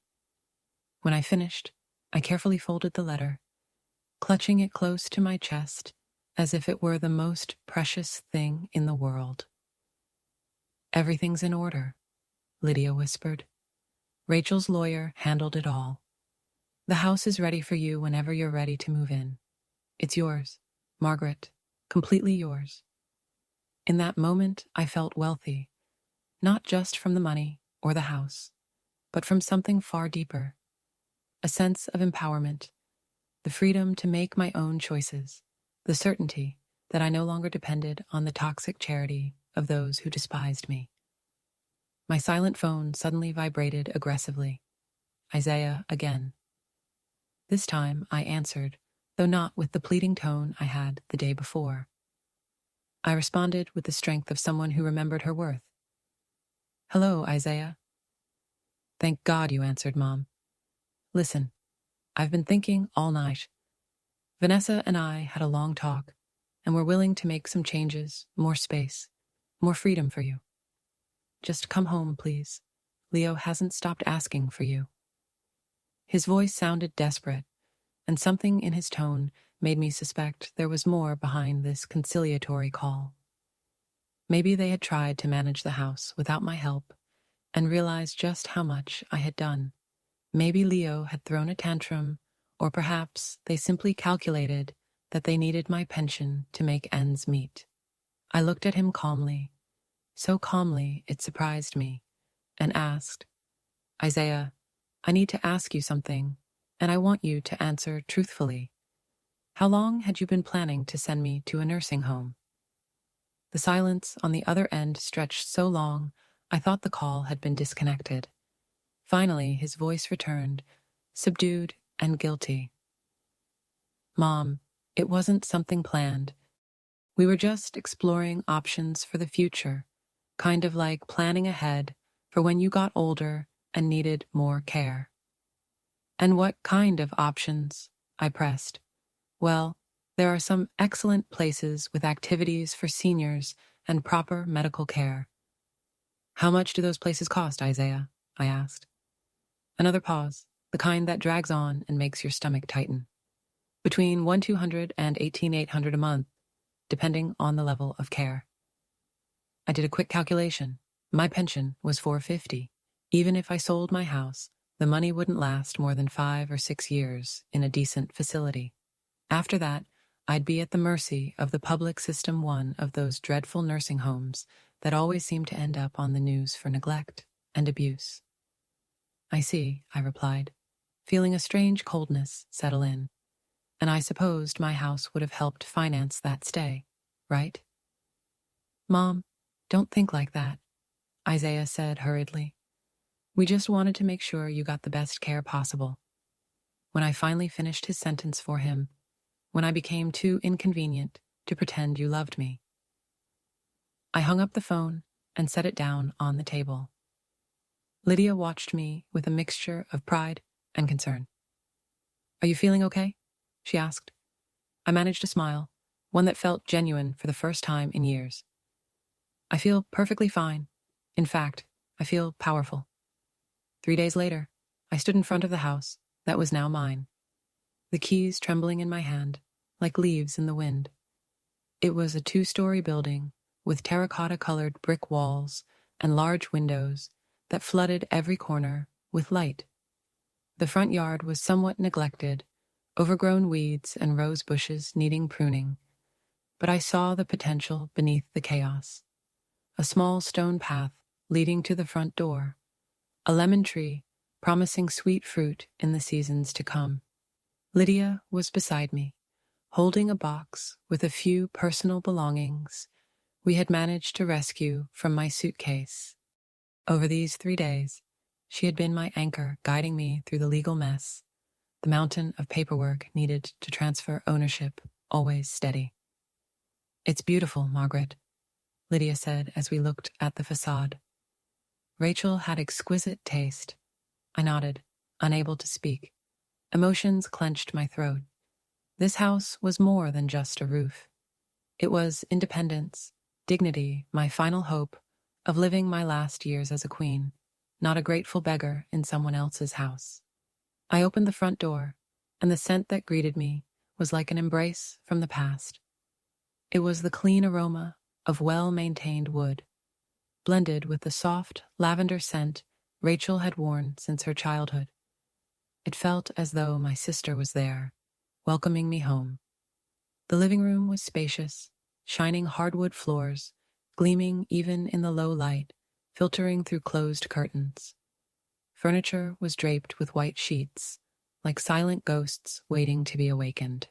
[SPEAKER 1] When I finished, I carefully folded the letter, clutching it close to my chest as if it were the most precious thing in the world. Everything's in order, Lydia whispered. Rachel's lawyer handled it all. The house is ready for you whenever you're ready to move in. It's yours, Margaret, completely yours. In that moment, I felt wealthy, not just from the money or the house, but from something far deeper, a sense of empowerment, the freedom to make my own choices, the certainty that I no longer depended on the toxic charity of those who despised me. My silent phone suddenly vibrated aggressively. Isaiah again. This time I answered, though not with the pleading tone I had the day before. I responded with the strength of someone who remembered her worth. Hello, Isaiah. Thank God you answered, Mom. Listen, I've been thinking all night. Vanessa and I had a long talk, and we're willing to make some changes, more space, more freedom for you. Just come home, please. Leo hasn't stopped asking for you. His voice sounded desperate, and something in his tone made me suspect there was more behind this conciliatory call. Maybe they had tried to manage the house without my help and realized just how much I had done. Maybe Leo had thrown a tantrum, or perhaps they simply calculated that they needed my pension to make ends meet. I looked at him calmly, so calmly it surprised me, and asked, "Isaiah, I need to ask you something, and I want you to answer truthfully. How long had you been planning to send me to a nursing home?" The silence on the other end stretched so long, I thought the call had been disconnected. Finally, his voice returned, subdued and guilty. "Mom, it wasn't something planned. We were just exploring options for the future, kind of like planning ahead for when you got older and needed more care." "And what kind of options?" I pressed. "Well, there are some excellent places with activities for seniors and proper medical care." "How much do those places cost, Isaiah?" I asked. Another pause, the kind that drags on and makes your stomach tighten. "Between $1,200 and $18,800 a month, depending on the level of care." I did a quick calculation. My pension was $450. Even if I sold my house, the money wouldn't last more than 5 or 6 years in a decent facility. After that, I'd be at the mercy of the public system, one of those dreadful nursing homes that always seem to end up on the news for neglect and abuse. "I see," I replied, feeling a strange coldness settle in. "And I supposed my house would have helped finance that stay, right?" "Mom, don't think like that," Isaiah said hurriedly. "We just wanted to make sure you got the best care possible." When I finally finished his sentence for him, when I became too inconvenient to pretend you loved me. I hung up the phone and set it down on the table. Lydia watched me with a mixture of pride and concern. "Are you feeling okay?" she asked. I managed a smile, one that felt genuine for the first time in years. "I feel perfectly fine. In fact, I feel powerful." 3 days later, I stood in front of the house that was now mine, the keys trembling in my hand like leaves in the wind. It was a 2-story building with terracotta-colored brick walls and large windows that flooded every corner with light. The front yard was somewhat neglected, overgrown weeds and rose bushes needing pruning, but I saw the potential beneath the chaos. A small stone path leading to the front door, a lemon tree promising sweet fruit in the seasons to come. Lydia was beside me, holding a box with a few personal belongings we had managed to rescue from my suitcase. Over these 3 days, she had been my anchor, guiding me through the legal mess, the mountain of paperwork needed to transfer ownership, always steady. "It's beautiful, Margaret," Lydia said as we looked at the facade. "Rachel had exquisite taste." I nodded, unable to speak. Emotions clenched my throat. This house was more than just a roof. It was independence, dignity, my final hope of living my last years as a queen, not a grateful beggar in someone else's house. I opened the front door, and the scent that greeted me was like an embrace from the past. It was the clean aroma of well-maintained wood, blended with the soft lavender scent Rachel had worn since her childhood. It felt as though my sister was there, welcoming me home. The living room was spacious, shining hardwood floors, gleaming even in the low light, filtering through closed curtains. Furniture was draped with white sheets, like silent ghosts waiting to be awakened.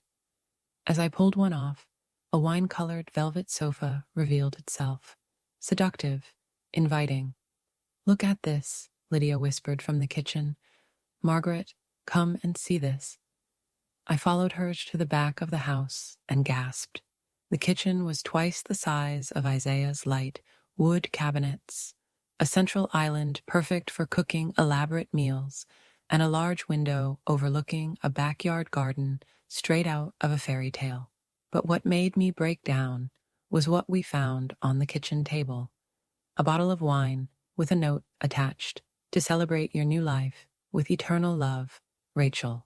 [SPEAKER 1] As I pulled one off, a wine-colored velvet sofa revealed itself, seductive, inviting. "Look at this," Lydia whispered from the kitchen. "Margaret, come and see this." I followed her to the back of the house and gasped. The kitchen was twice the size of Isaiah's light wood cabinets, a central island perfect for cooking elaborate meals, and a large window overlooking a backyard garden straight out of a fairy tale. But what made me break down was what we found on the kitchen table. A bottle of wine with a note attached: "To celebrate your new life with eternal love, Rachel."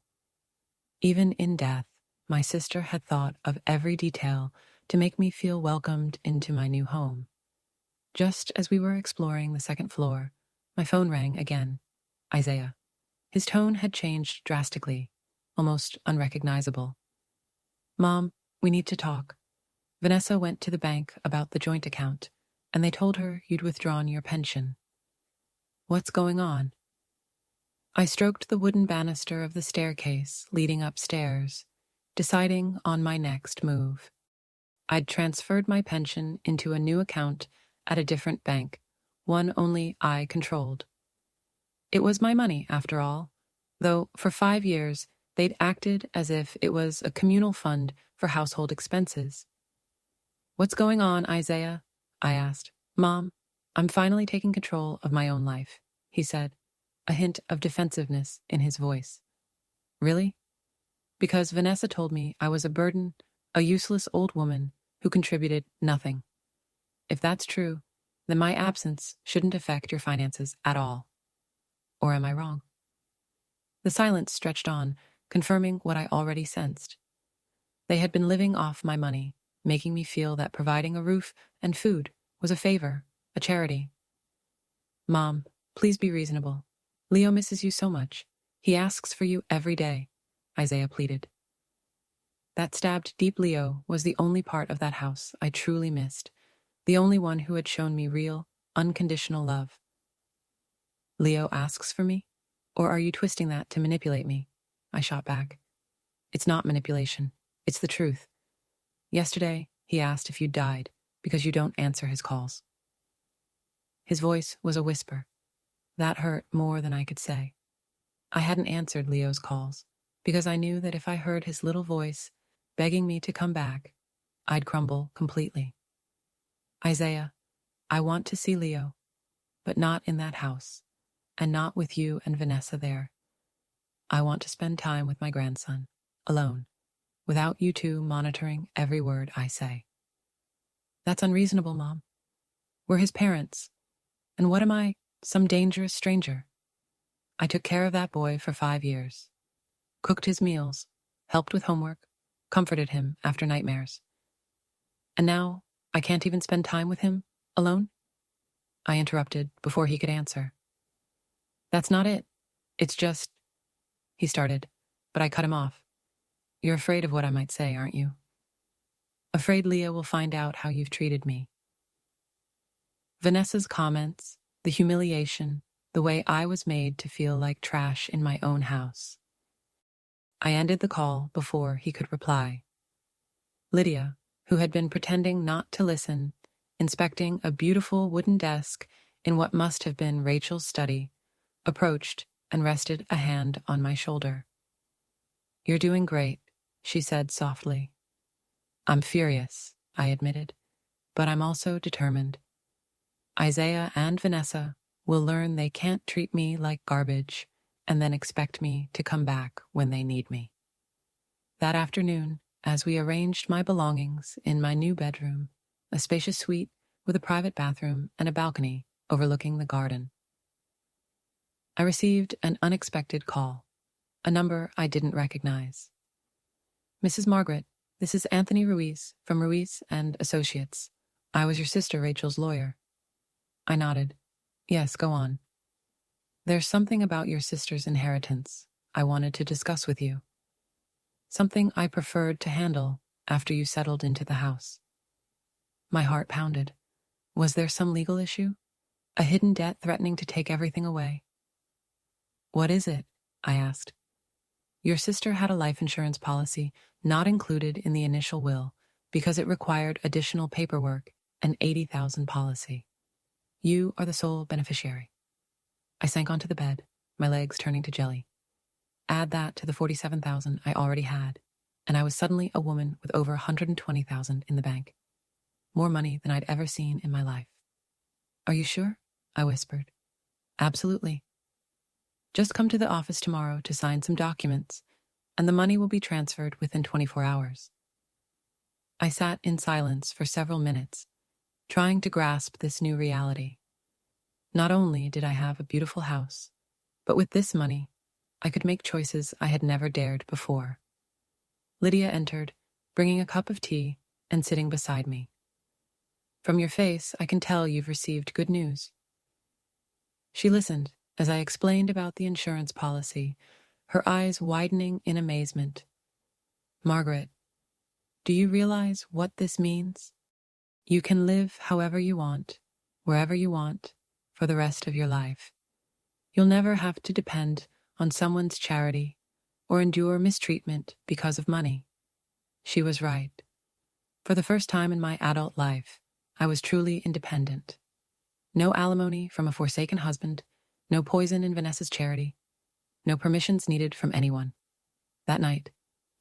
[SPEAKER 1] Even in death, my sister had thought of every detail to make me feel welcomed into my new home. Just as we were exploring the second floor, my phone rang again. Isaiah. His tone had changed drastically, almost unrecognizable. Mom, we need to talk. Vanessa went to the bank about the joint account, and they told her you'd withdrawn your pension. What's going on? I stroked the wooden banister of the staircase leading upstairs, deciding on my next move. I'd transferred my pension into a new account at a different bank, one only I controlled. It was my money, after all, though for 5 years they'd acted as if it was a communal fund for household expenses. What's going on, Isaiah? I asked. Mom, I'm finally taking control of my own life, he said, a hint of defensiveness in his voice. Really? Because Vanessa told me I was a burden, a useless old woman who contributed nothing. If that's true, then my absence shouldn't affect your finances at all. Or am I wrong? The silence stretched on, confirming what I already sensed. They had been living off my money, making me feel that providing a roof and food was a favor, a charity. Mom, please be reasonable. Leo misses you so much. He asks for you every day, Isaiah pleaded. That stabbed deep Leo was the only part of that house I truly missed, the only one who had shown me real, unconditional love. Leo asks for me? Or are you twisting that to manipulate me? I shot back. It's not manipulation. It's the truth. Yesterday, he asked if you died because you don't answer his calls. His voice was a whisper. That hurt more than I could say. I hadn't answered Leo's calls because I knew that if I heard his little voice begging me to come back, I'd crumble completely. Isaiah, I want to see Leo, but not in that house, and not with you and Vanessa there. I want to spend time with my grandson, alone, without you two monitoring every word I say. That's unreasonable, Mom. We're his parents. And what am I, some dangerous stranger? I took care of that boy for 5 years. Cooked his meals, helped with homework, comforted him after nightmares. And now I can't even spend time with him, alone? I interrupted before he could answer. That's not it. It's just... He started, but I cut him off. You're afraid of what I might say, aren't you? Afraid Leo will find out how you've treated me. Vanessa's comments, the humiliation, the way I was made to feel like trash in my own house. I ended the call before he could reply. Lydia, who had been pretending not to listen, inspecting a beautiful wooden desk in what must have been Rachel's study, approached and rested a hand on my shoulder. You're doing great, she said softly. I'm furious, I admitted, but I'm also determined. Isaiah and Vanessa will learn they can't treat me like garbage and then expect me to come back when they need me. That afternoon, as we arranged my belongings in my new bedroom, a spacious suite with a private bathroom and a balcony overlooking the garden, I received an unexpected call, a number I didn't recognize. Mrs. Margaret, this is Anthony Ruiz from Ruiz and Associates. I was your sister Rachel's lawyer. I nodded. Yes, go on. There's something about your sister's inheritance I wanted to discuss with you. Something I preferred to handle after you settled into the house. My heart pounded. Was there some legal issue? A hidden debt threatening to take everything away? What is it? I asked. Your sister had a life insurance policy not included in the initial will because it required additional paperwork and $80,000 policy. You are the sole beneficiary. I sank onto the bed, my legs turning to jelly. Add that to the $47,000 I already had, and I was suddenly a woman with over $120,000 in the bank. More money than I'd ever seen in my life. Are you sure? I whispered. Absolutely. Just come to the office tomorrow to sign some documents, and the money will be transferred within 24 hours. I sat in silence for several minutes, trying to grasp this new reality. Not only did I have a beautiful house, but with this money, I could make choices I had never dared before. Lydia entered, bringing a cup of tea and sitting beside me. From your face, I can tell you've received good news. She listened as I explained about the insurance policy, her eyes widening in amazement. Margaret, do you realize what this means? You can live however you want, wherever you want, for the rest of your life. You'll never have to depend on someone's charity or endure mistreatment because of money. She was right. For the first time in my adult life, I was truly independent. No alimony from a forsaken husband, no poison in Vanessa's charity, no permissions needed from anyone. That night,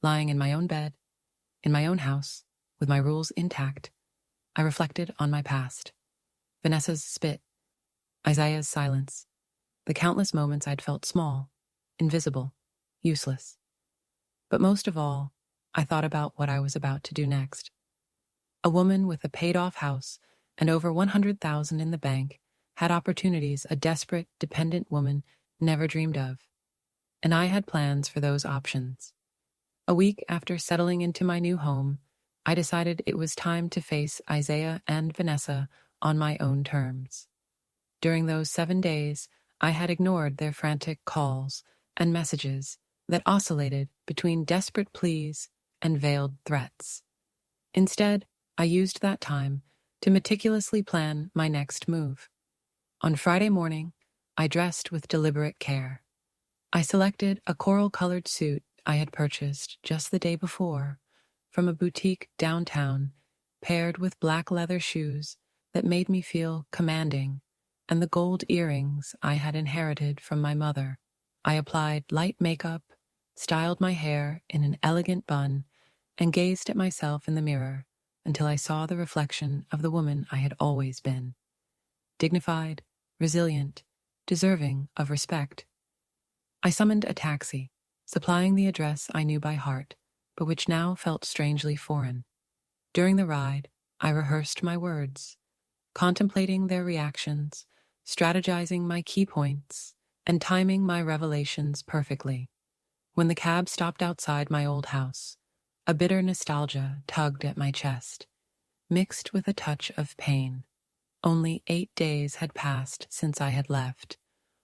[SPEAKER 1] lying in my own bed, in my own house, with my rules intact, I reflected on my past. Vanessa's spit, Isaiah's silence, the countless moments I'd felt small, invisible, useless. But most of all, I thought about what I was about to do next. A woman with a paid-off house and over $100,000 in the bank had opportunities a desperate, dependent woman never dreamed of. And I had plans for those options. A week after settling into my new home, I decided it was time to face Isaiah and Vanessa on my own terms. During those 7 days, I had ignored their frantic calls and messages that oscillated between desperate pleas and veiled threats. Instead, I used that time to meticulously plan my next move. On Friday morning, I dressed with deliberate care. I selected a coral-colored suit I had purchased just the day before from a boutique downtown, paired with black leather shoes that made me feel commanding, and the gold earrings I had inherited from my mother. I applied light makeup, styled my hair in an elegant bun, and gazed at myself in the mirror until I saw the reflection of the woman I had always been. Dignified, resilient, deserving of respect. I summoned a taxi, supplying the address I knew by heart, but which now felt strangely foreign. During the ride, I rehearsed my words, contemplating their reactions, strategizing my key points, and timing my revelations perfectly. When the cab stopped outside my old house, a bitter nostalgia tugged at my chest, mixed with a touch of pain. Only 8 days had passed since I had left,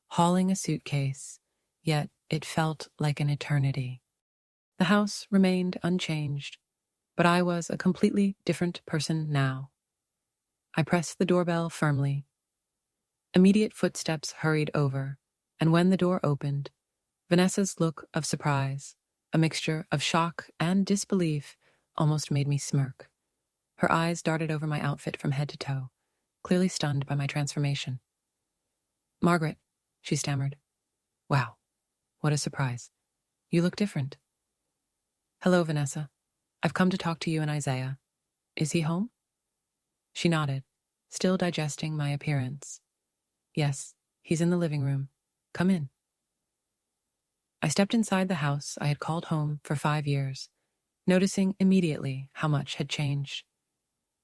[SPEAKER 1] hauling a suitcase, yet it felt like an eternity. The house remained unchanged, but I was a completely different person now. I pressed the doorbell firmly. Immediate footsteps hurried over, and when the door opened, Vanessa's look of surprise, a mixture of shock and disbelief, almost made me smirk. Her eyes darted over my outfit from head to toe, clearly stunned by my transformation. "Margaret," she stammered. "Wow, what a surprise. You look different." "Hello, Vanessa. I've come to talk to you and Isaiah. Is he home?" She nodded, still digesting my appearance. "Yes, he's in the living room. Come in." I stepped inside the house I had called home for 5 years, noticing immediately how much had changed.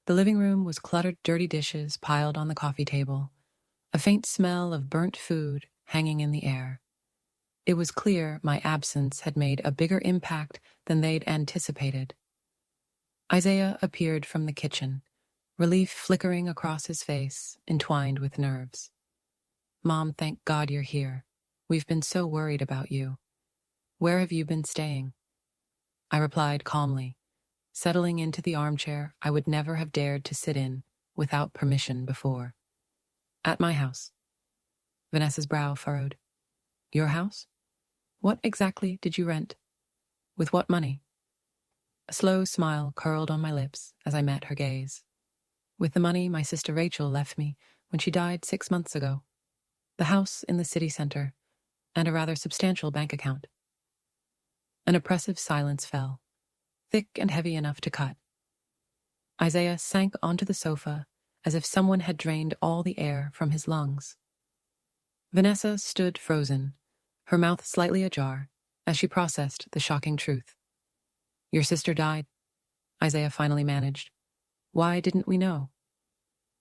[SPEAKER 1] The living room was cluttered, dirty dishes piled on the coffee table, a faint smell of burnt food hanging in the air. It was clear my absence had made a bigger impact than they'd anticipated. Isaiah appeared from the kitchen, relief flickering across his face, entwined with nerves. "Mom, thank God you're here. We've been so worried about you. Where have you been staying?" I replied calmly, settling into the armchair I would never have dared to sit in without permission before. "At my house." Vanessa's brow furrowed. "Your house? What exactly did you rent? With what money?" A slow smile curled on my lips as I met her gaze. "With the money my sister Rachel left me when she died 6 months ago. The house in the city center, and a rather substantial bank account." An oppressive silence fell, thick and heavy enough to cut. Isaiah sank onto the sofa as if someone had drained all the air from his lungs. Vanessa stood frozen, her mouth slightly ajar, as she processed the shocking truth. "Your sister died," Isaiah finally managed. "Why didn't we know?"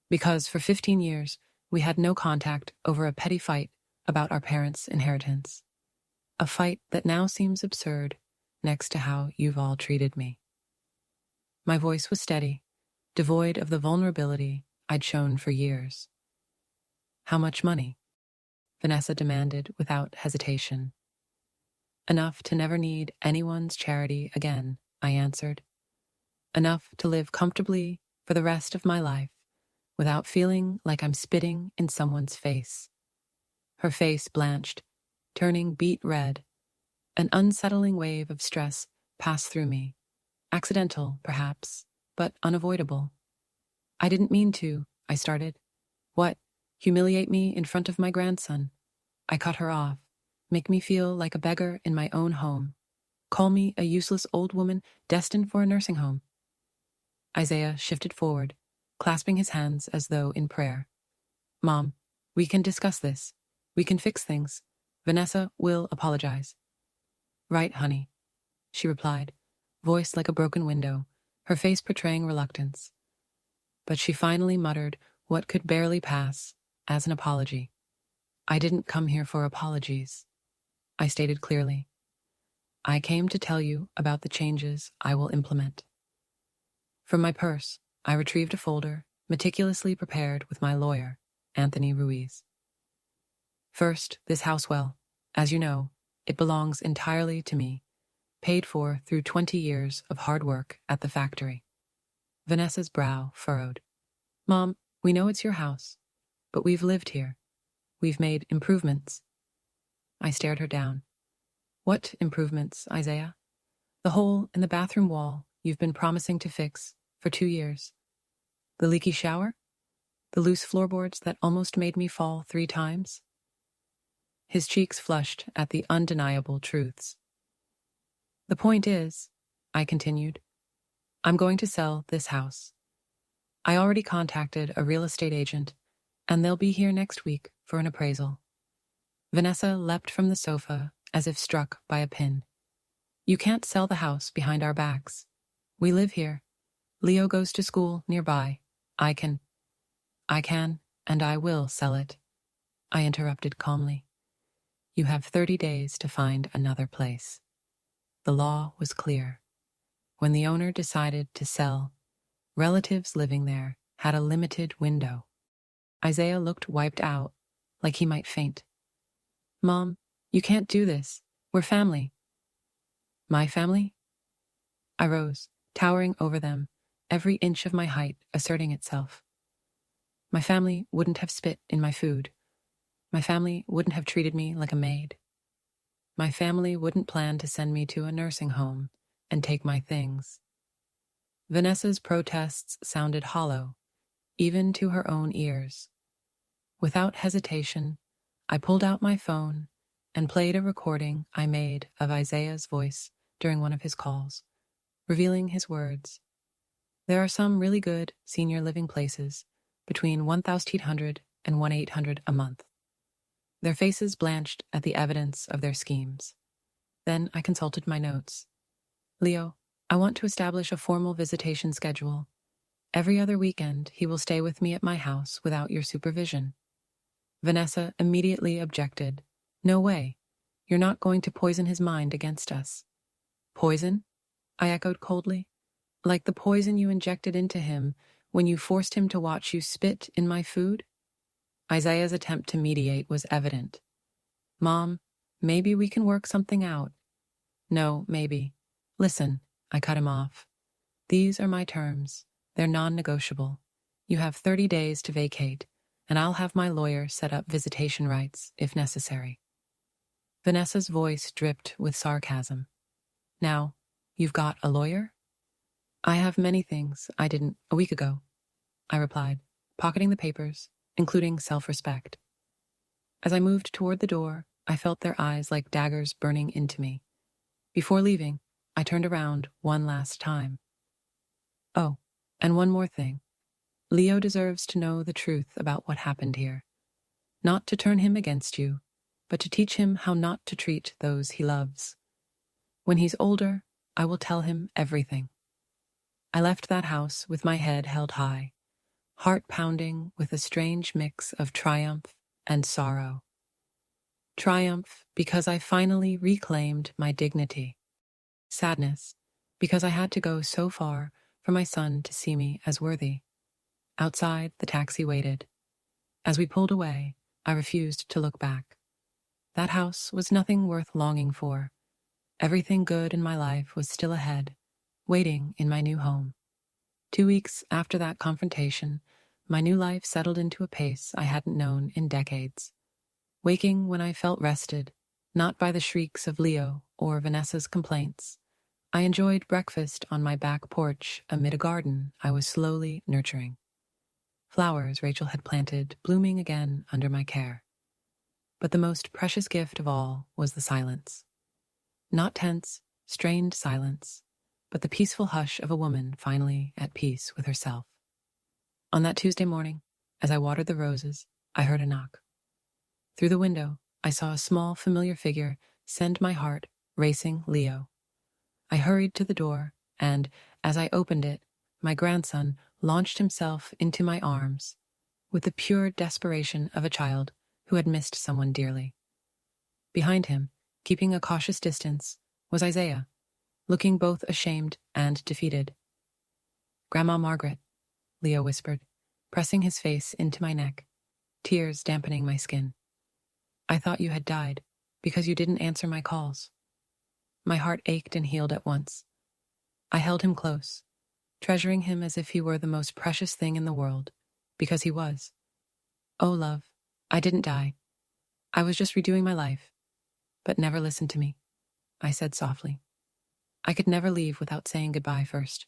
[SPEAKER 1] "Because for 15 years, we had no contact over a petty fight about our parents' inheritance. A fight that now seems absurd, next to how you've all treated me. My voice was steady, devoid of the vulnerability I'd shown for years. How much money? Vanessa demanded without hesitation. Enough to never need anyone's charity again, I answered. Enough to live comfortably for the rest of my life without feeling like I'm spitting in someone's face. Her face blanched, turning beet red. An unsettling wave of stress passed through me. Accidental, perhaps, but unavoidable. I didn't mean to, I started. What? Humiliate me in front of my grandson? I cut her off. Make me feel like a beggar in my own home. Call me a useless old woman destined for a nursing home. Isaiah shifted forward, clasping his hands as though in prayer. Mom, we can discuss this. We can fix things. Vanessa will apologize. Right, honey, she replied, voice like a broken window, her face portraying reluctance. But she finally muttered what could barely pass as an apology. I didn't come here for apologies, I stated clearly. I came to tell you about the changes I will implement. From my purse, I retrieved a folder meticulously prepared with my lawyer, Anthony Ruiz. First, this house, well, as you know, it belongs entirely to me, paid for through 20 years of hard work at the factory. Vanessa's brow furrowed. Mom, we know it's your house, but we've lived here. We've made improvements. I stared her down. What improvements, Isaiah? The hole in the bathroom wall you've been promising to fix for 2 years. The leaky shower? The loose floorboards that almost made me fall 3 times? His cheeks flushed at the undeniable truths. The point is, I continued, I'm going to sell this house. I already contacted a real estate agent, and they'll be here next week for an appraisal. Vanessa leapt from the sofa as if struck by a pin. You can't sell the house behind our backs. We live here. Leo goes to school nearby. I can, and I will sell it. I interrupted calmly. You have 30 days to find another place. The law was clear. When the owner decided to sell, relatives living there had a limited window. Isaiah looked wiped out, like he might faint. Mom, you can't do this. We're family. My family? I rose, towering over them, every inch of my height asserting itself. My family wouldn't have spit in my food. My family wouldn't have treated me like a maid. My family wouldn't plan to send me to a nursing home and take my things. Vanessa's protests sounded hollow, even to her own ears. Without hesitation, I pulled out my phone and played a recording I made of Isaiah's voice during one of his calls, revealing his words. There are some really good senior living places between $1,800 and $1,800 a month. Their faces blanched at the evidence of their schemes. Then I consulted my notes. Leo, I want to establish a formal visitation schedule. Every other weekend, he will stay with me at my house without your supervision. Vanessa immediately objected. No way. You're not going to poison his mind against us. Poison? I echoed coldly. Like the poison you injected into him when you forced him to watch you spit in my food? Isaiah's attempt to mediate was evident. Mom, maybe we can work something out. No, maybe. Listen, I cut him off. These are my terms. They're non-negotiable. You have 30 days to vacate, and I'll have my lawyer set up visitation rights if necessary. Vanessa's voice dripped with sarcasm. Now, you've got a lawyer? I have many things I didn't a week ago, I replied, pocketing the papers, including self-respect. As I moved toward the door, I felt their eyes like daggers burning into me. Before leaving, I turned around one last time. Oh, and one more thing. Leo deserves to know the truth about what happened here. Not to turn him against you, but to teach him how not to treat those he loves. When he's older, I will tell him everything. I left that house with my head held high, heart pounding with a strange mix of triumph and sorrow. Triumph because I finally reclaimed my dignity. Sadness, because I had to go so far for my son to see me as worthy. Outside, the taxi waited. As we pulled away, I refused to look back. That house was nothing worth longing for. Everything good in my life was still ahead, waiting in my new home. 2 weeks after that confrontation, my new life settled into a pace I hadn't known in decades. Waking when I felt rested, not by the shrieks of Leo or Vanessa's complaints, I enjoyed breakfast on my back porch amid a garden I was slowly nurturing. Flowers Rachel had planted blooming again under my care. But the most precious gift of all was the silence. Not tense, strained silence, but the peaceful hush of a woman finally at peace with herself. On that Tuesday morning, as I watered the roses, I heard a knock. Through the window, I saw a small, familiar figure send my heart racing Leo. I hurried to the door, and, as I opened it, my grandson launched himself into my arms with the pure desperation of a child who had missed someone dearly. Behind him, keeping a cautious distance, was Isaiah, looking both ashamed and defeated. "Grandma Margaret," Leo whispered, pressing his face into my neck, tears dampening my skin. "I thought you had died because you didn't answer my calls." My heart ached and healed at once. I held him close, treasuring him as if he were the most precious thing in the world, because he was. "Oh, love, I didn't die. I was just redoing my life. But never listen to me," I said softly. I could never leave without saying goodbye first.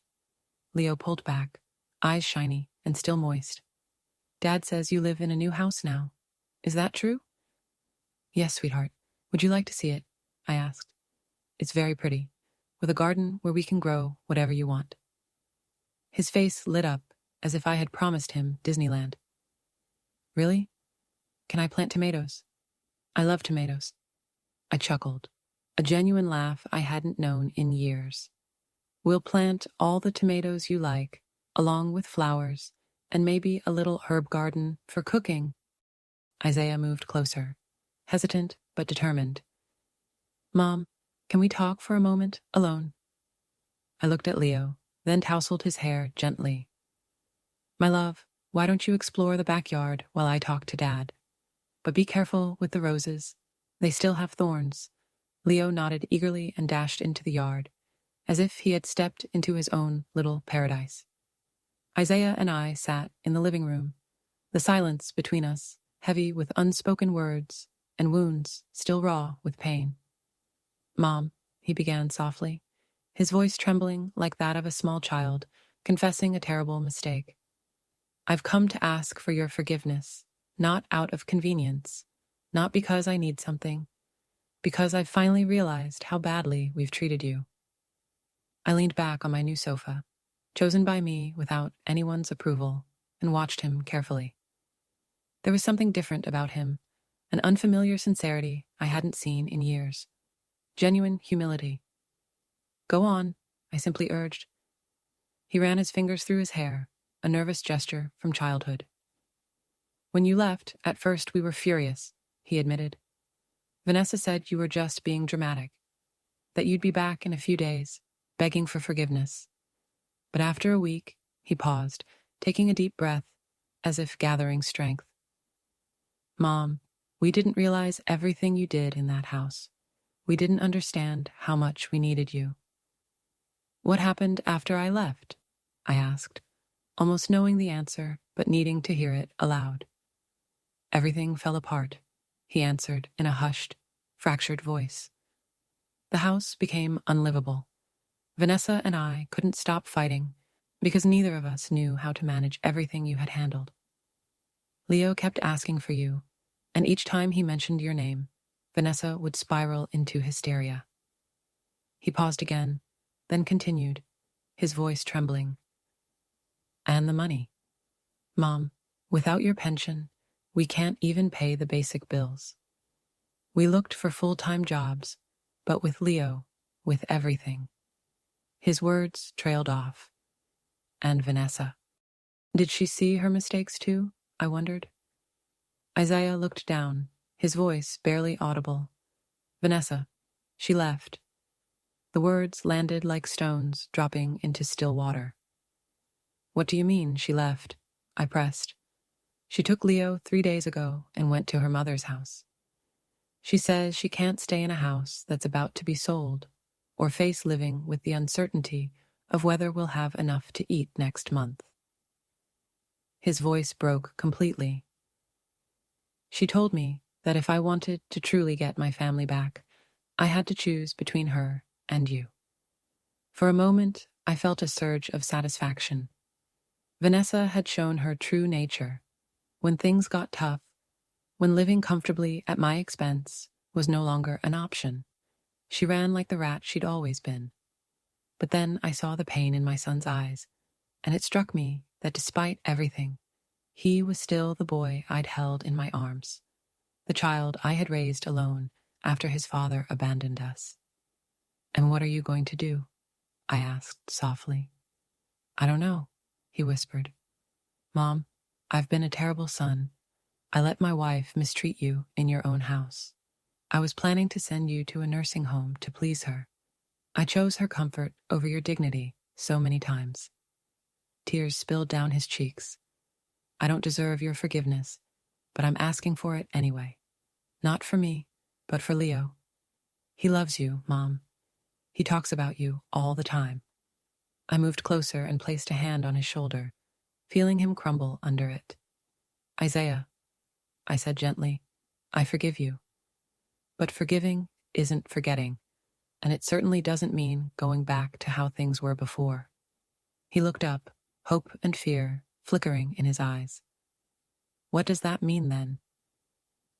[SPEAKER 1] Leo pulled back, eyes shiny and still moist. "Dad says you live in a new house now. Is that true?" "Yes, sweetheart. Would you like to see it?" I asked. "It's very pretty, with a garden where we can grow whatever you want." His face lit up as if I had promised him Disneyland. "Really? Can I plant tomatoes? I love tomatoes." I chuckled, a genuine laugh I hadn't known in years. "We'll plant all the tomatoes you like, along with flowers, and maybe a little herb garden for cooking." Isaiah moved closer, hesitant but determined. "Mom, can we talk for a moment, alone?" I looked at Leo, then tousled his hair gently. "My love, why don't you explore the backyard while I talk to Dad? But be careful with the roses. They still have thorns." Leo nodded eagerly and dashed into the yard, as if he had stepped into his own little paradise. Isaiah and I sat in the living room, the silence between us heavy with unspoken words and wounds still raw with pain. "Mom," he began softly, his voice trembling like that of a small child confessing a terrible mistake. "I've come to ask for your forgiveness, not out of convenience, not because I need something, because I've finally realized how badly we've treated you." I leaned back on my new sofa, chosen by me without anyone's approval, and watched him carefully. There was something different about him, an unfamiliar sincerity I hadn't seen in years. Genuine humility. "Go on," I simply urged. He ran his fingers through his hair, a nervous gesture from childhood. "When you left, at first we were furious," he admitted. "Vanessa said you were just being dramatic, that you'd be back in a few days, begging for forgiveness. But after a week," he paused, taking a deep breath, as if gathering strength. "Mom, we didn't realize everything you did in that house. We didn't understand how much we needed you." "What happened after I left?" I asked, almost knowing the answer, but needing to hear it aloud. "Everything fell apart," he answered in a hushed, fractured voice. "The house became unlivable. Vanessa and I couldn't stop fighting because neither of us knew how to manage everything you had handled. Leo kept asking for you, and each time he mentioned your name, Vanessa would spiral into hysteria." He paused again, then continued, his voice trembling. "And the money. Mom, without your pension, we can't even pay the basic bills. We looked for full-time jobs, but with Leo, with everything." His words trailed off. "And Vanessa. Did she see her mistakes too?" I wondered. Isaiah looked down, his voice barely audible. "Vanessa, she left." The The words landed like stones dropping into still water. What do you mean, she left? I pressed. She took Leo 3 days ago and went to her mother's house. She says she can't stay in a house that's about to be sold or face living with the uncertainty of whether we'll have enough to eat next month. His voice broke completely. She told me that if I wanted to truly get my family back, I had to choose between her and you. For a moment, I felt a surge of satisfaction. Vanessa had shown her true nature. When things got tough, when living comfortably at my expense was no longer an option, she ran like the rat she'd always been. But then I saw the pain in my son's eyes, and it struck me that despite everything, he was still the boy I'd held in my arms, the child I had raised alone after his father abandoned us. And what are you going to do? I asked softly. I don't know, he whispered. Mom, I've been a terrible son. I let my wife mistreat you in your own house. I was planning to send you to a nursing home to please her. I chose her comfort over your dignity so many times. Tears spilled down his cheeks. I don't deserve your forgiveness, but I'm asking for it anyway. Not for me, but for Leo. He loves you, Mom. He talks about you all the time. I moved closer and placed a hand on his shoulder, feeling him crumble under it. Isaiah, I said gently, I forgive you. But forgiving isn't forgetting, and it certainly doesn't mean going back to how things were before. He looked up, hope and fear flickering in his eyes. What does that mean then?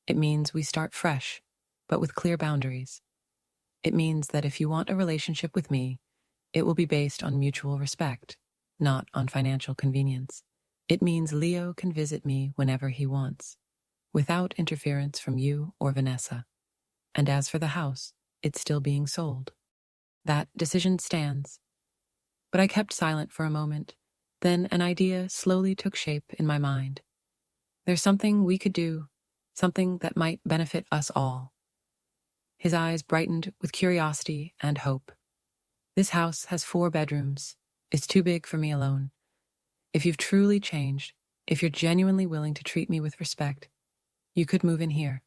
[SPEAKER 1] It means we start fresh, but with clear boundaries. It means that if you want a relationship with me, it will be based on mutual respect, not on financial convenience. It means Leo can visit me whenever he wants, without interference from you or Vanessa. And as for the house, it's still being sold. That decision stands. But I kept silent for a moment. Then an idea slowly took shape in my mind. There's something we could do, something that might benefit us all. His eyes brightened with curiosity and hope. This house has 4 bedrooms. It's too big for me alone. If you've truly changed, if you're genuinely willing to treat me with respect, you could move in here.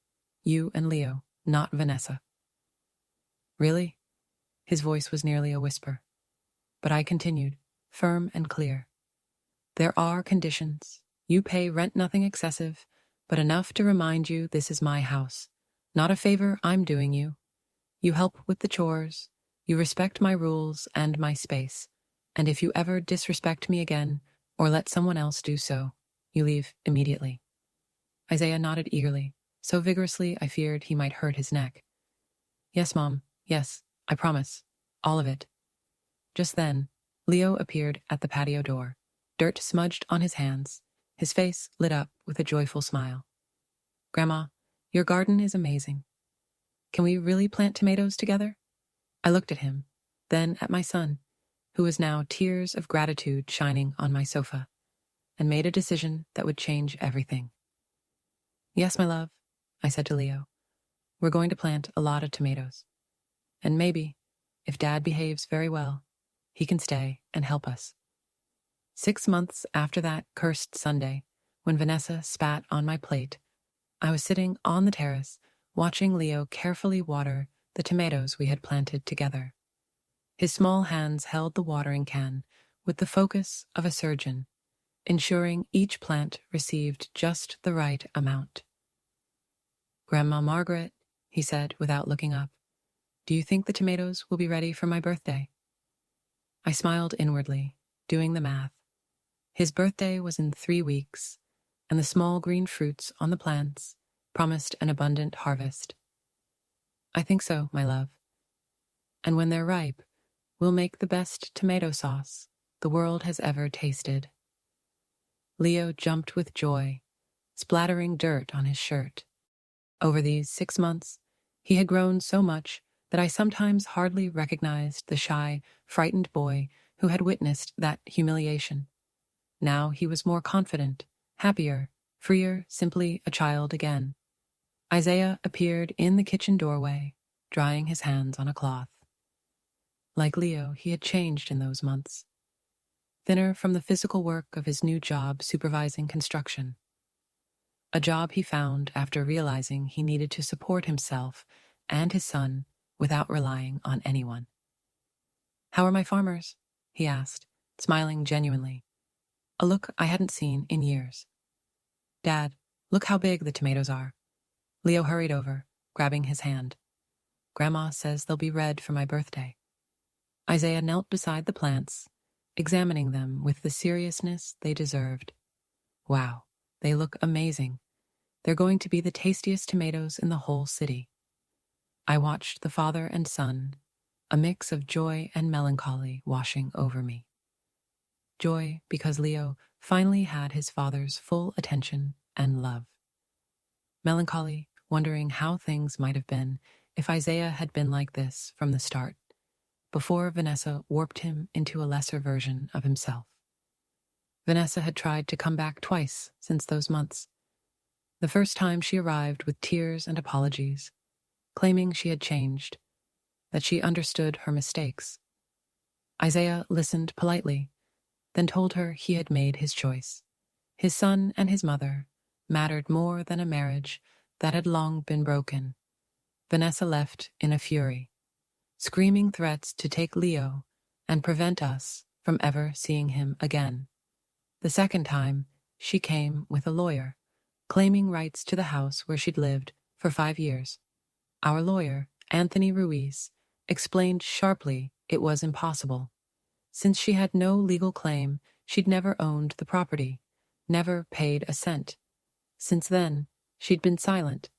[SPEAKER 1] You and Leo, not Vanessa. Really? His voice was nearly a whisper. But I continued, firm and clear. There are conditions. You pay rent nothing excessive, but enough to remind you this is my house, not a favor I'm doing you. You help with the chores, you respect my rules and my space, and if you ever disrespect me again or let someone else do so, you leave immediately. Isaiah nodded eagerly, so vigorously I feared he might hurt his neck. Yes, Mom, yes, I promise, all of it. Just then, Leo appeared at the patio door, dirt smudged on his hands, his face lit up with a joyful smile. Grandma, your garden is amazing. Can we really plant tomatoes together? I looked at him, then at my son, who was now tears of gratitude shining on my sofa, and made a decision that would change everything. Yes, my love, I said to Leo. We're going to plant a lot of tomatoes. And maybe, if Dad behaves very well, he can stay and help us. 6 months after that cursed Sunday, when Vanessa spat on my plate, I was sitting on the terrace, watching Leo carefully water the tomatoes we had planted together. His small hands held the watering can with the focus of a surgeon, ensuring each plant received just the right amount. Grandma Margaret, he said without looking up, do you think the tomatoes will be ready for my birthday? I smiled inwardly, doing the math. His birthday was in 3 weeks, and the small green fruits on the plants promised an abundant harvest. I think so, my love. And when they're ripe, we'll make the best tomato sauce the world has ever tasted. Leo jumped with joy, splattering dirt on his shirt. Over these 6 months, he had grown so much that I sometimes hardly recognized the shy, frightened boy who had witnessed that humiliation. Now he was more confident, happier, freer, simply a child again. Isaiah appeared in the kitchen doorway, drying his hands on a cloth. Like Leo, he had changed in those months. Thinner from the physical work of his new job supervising construction. A job he found after realizing he needed to support himself and his son without relying on anyone. "How are my farmers?" he asked, smiling genuinely, a look I hadn't seen in years. "Dad, look how big the tomatoes are." Leo hurried over, grabbing his hand. "Grandma says they'll be red for my birthday." Isaiah knelt beside the plants, examining them with the seriousness they deserved. "Wow, they look amazing. They're going to be the tastiest tomatoes in the whole city." I watched the father and son, a mix of joy and melancholy washing over me. Joy because Leo finally had his father's full attention and love. Melancholy, wondering how things might have been if Isaiah had been like this from the start, before Vanessa warped him into a lesser version of himself. Vanessa had tried to come back twice since those months. The first time she arrived with tears and apologies, claiming she had changed, that she understood her mistakes. Isaiah listened politely, then told her he had made his choice. His son and his mother mattered more than a marriage that had long been broken. Vanessa left in a fury, screaming threats to take Leo and prevent us from ever seeing him again. The second time, she came with a lawyer, claiming rights to the house where she'd lived for 5 years. Our lawyer, Anthony Ruiz, explained sharply it was impossible. Since she had no legal claim, she'd never owned the property, never paid a cent. Since then, she'd been silent,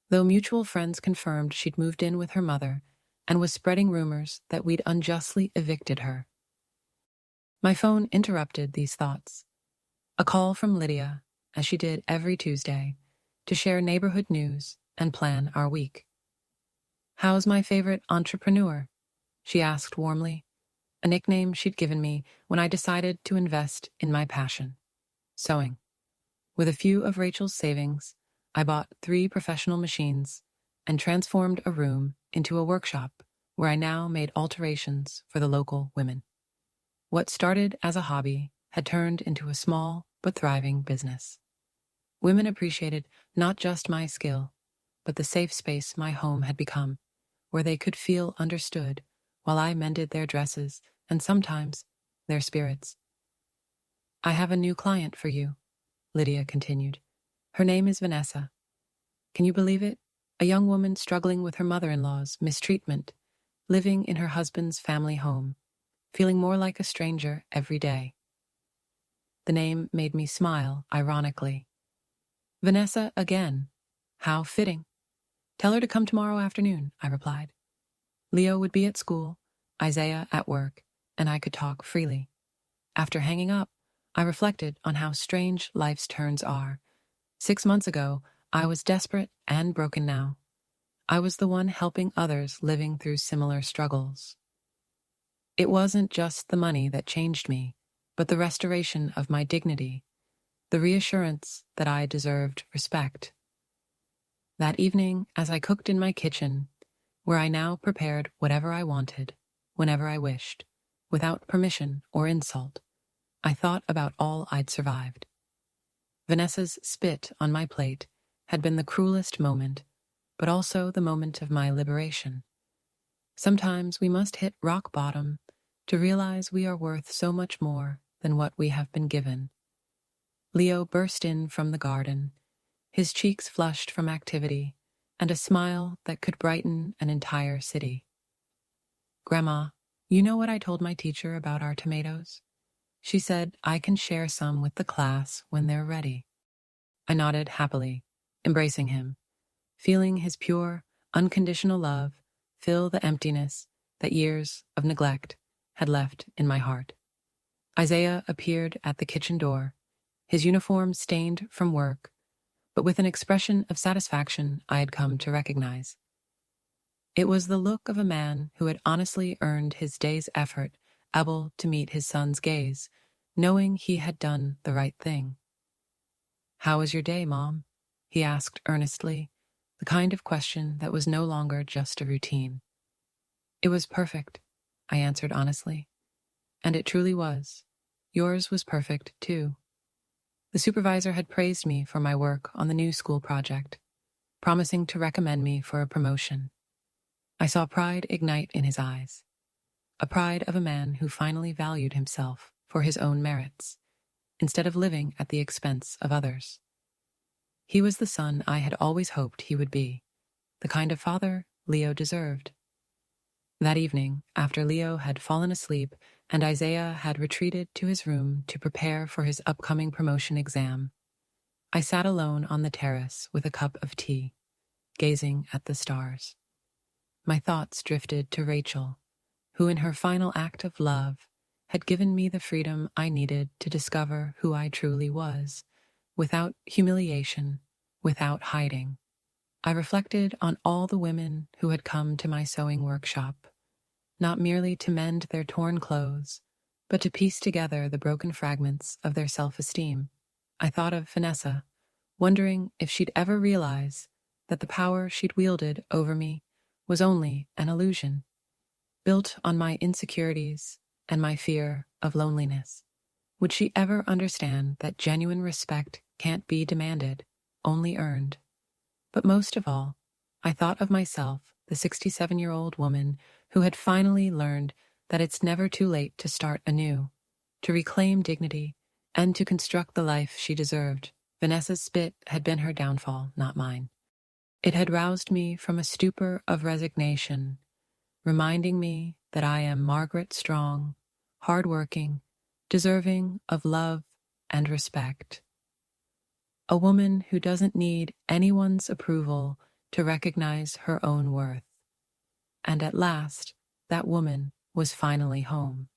[SPEAKER 1] though mutual friends confirmed she'd moved in with her mother and was spreading rumors that we'd unjustly evicted her. My phone interrupted these thoughts. A call from Lydia, as she did every Tuesday, to share neighborhood news and plan our week. "How's my favorite entrepreneur?" she asked warmly, a nickname she'd given me when I decided to invest in my passion, sewing. With a few of Rachel's savings, I bought 3 professional machines and transformed a room into a workshop where I now made alterations for the local women. What started as a hobby had turned into a small but thriving business. Women appreciated not just my skill, but the safe space my home had become, where they could feel understood while I mended their dresses and sometimes their spirits. "I have a new client for you," Lydia continued. "Her name is Vanessa. Can you believe it? A young woman struggling with her mother-in-law's mistreatment, living in her husband's family home, feeling more like a stranger every day." The name made me smile, ironically. "Vanessa again. How fitting. Tell her to come tomorrow afternoon," I replied. Leo would be at school, Isaiah at work, and I could talk freely. After hanging up, I reflected on how strange life's turns are. 6 months ago, I was desperate and broken now. I was the one helping others living through similar struggles. It wasn't just the money that changed me, but the restoration of my dignity, the reassurance that I deserved respect. That evening, as I cooked in my kitchen, where I now prepared whatever I wanted, whenever I wished, without permission or insult, I thought about all I'd survived. Vanessa's spit on my plate had been the cruelest moment, but also the moment of my liberation. Sometimes we must hit rock bottom to realize we are worth so much more than what we have been given. Leo burst in from the garden, his cheeks flushed from activity, and a smile that could brighten an entire city. "Grandma, you know what I told my teacher about our tomatoes? She said I can share some with the class when they're ready." I nodded happily, embracing him, feeling his pure, unconditional love fill the emptiness that years of neglect had left in my heart. Isaiah appeared at the kitchen door, his uniform stained from work, but with an expression of satisfaction I had come to recognize. It was the look of a man who had honestly earned his day's effort, able to meet his son's gaze, knowing he had done the right thing. "How was your day, Mom?" he asked earnestly, the kind of question that was no longer just a routine. "It was perfect," I answered honestly. And it truly was. Yours was perfect, too. The supervisor had praised me for my work on the new school project, promising to recommend me for a promotion. I saw pride ignite in his eyes, a pride of a man who finally valued himself for his own merits, instead of living at the expense of others. He was the son I had always hoped he would be, the kind of father Leo deserved. That evening, after Leo had fallen asleep and Isaiah had retreated to his room to prepare for his upcoming promotion exam, I sat alone on the terrace with a cup of tea, gazing at the stars. My thoughts drifted to Rachel, who in her final act of love had given me the freedom I needed to discover who I truly was, without humiliation, without hiding. I reflected on all the women who had come to my sewing workshop, not merely to mend their torn clothes, but to piece together the broken fragments of their self-esteem. I thought of Vanessa, wondering if she'd ever realize that the power she'd wielded over me was only an illusion, built on my insecurities and my fear of loneliness. Would she ever understand that genuine respect can't be demanded, only earned? But most of all, I thought of myself, the 67-year-old woman who had finally learned that it's never too late to start anew, to reclaim dignity, and to construct the life she deserved. Vanessa's spit had been her downfall, not mine. It had roused me from a stupor of resignation, reminding me that I am Margaret Strong, hardworking, deserving of love and respect. A woman who doesn't need anyone's approval to recognize her own worth. And at last, that woman was finally home.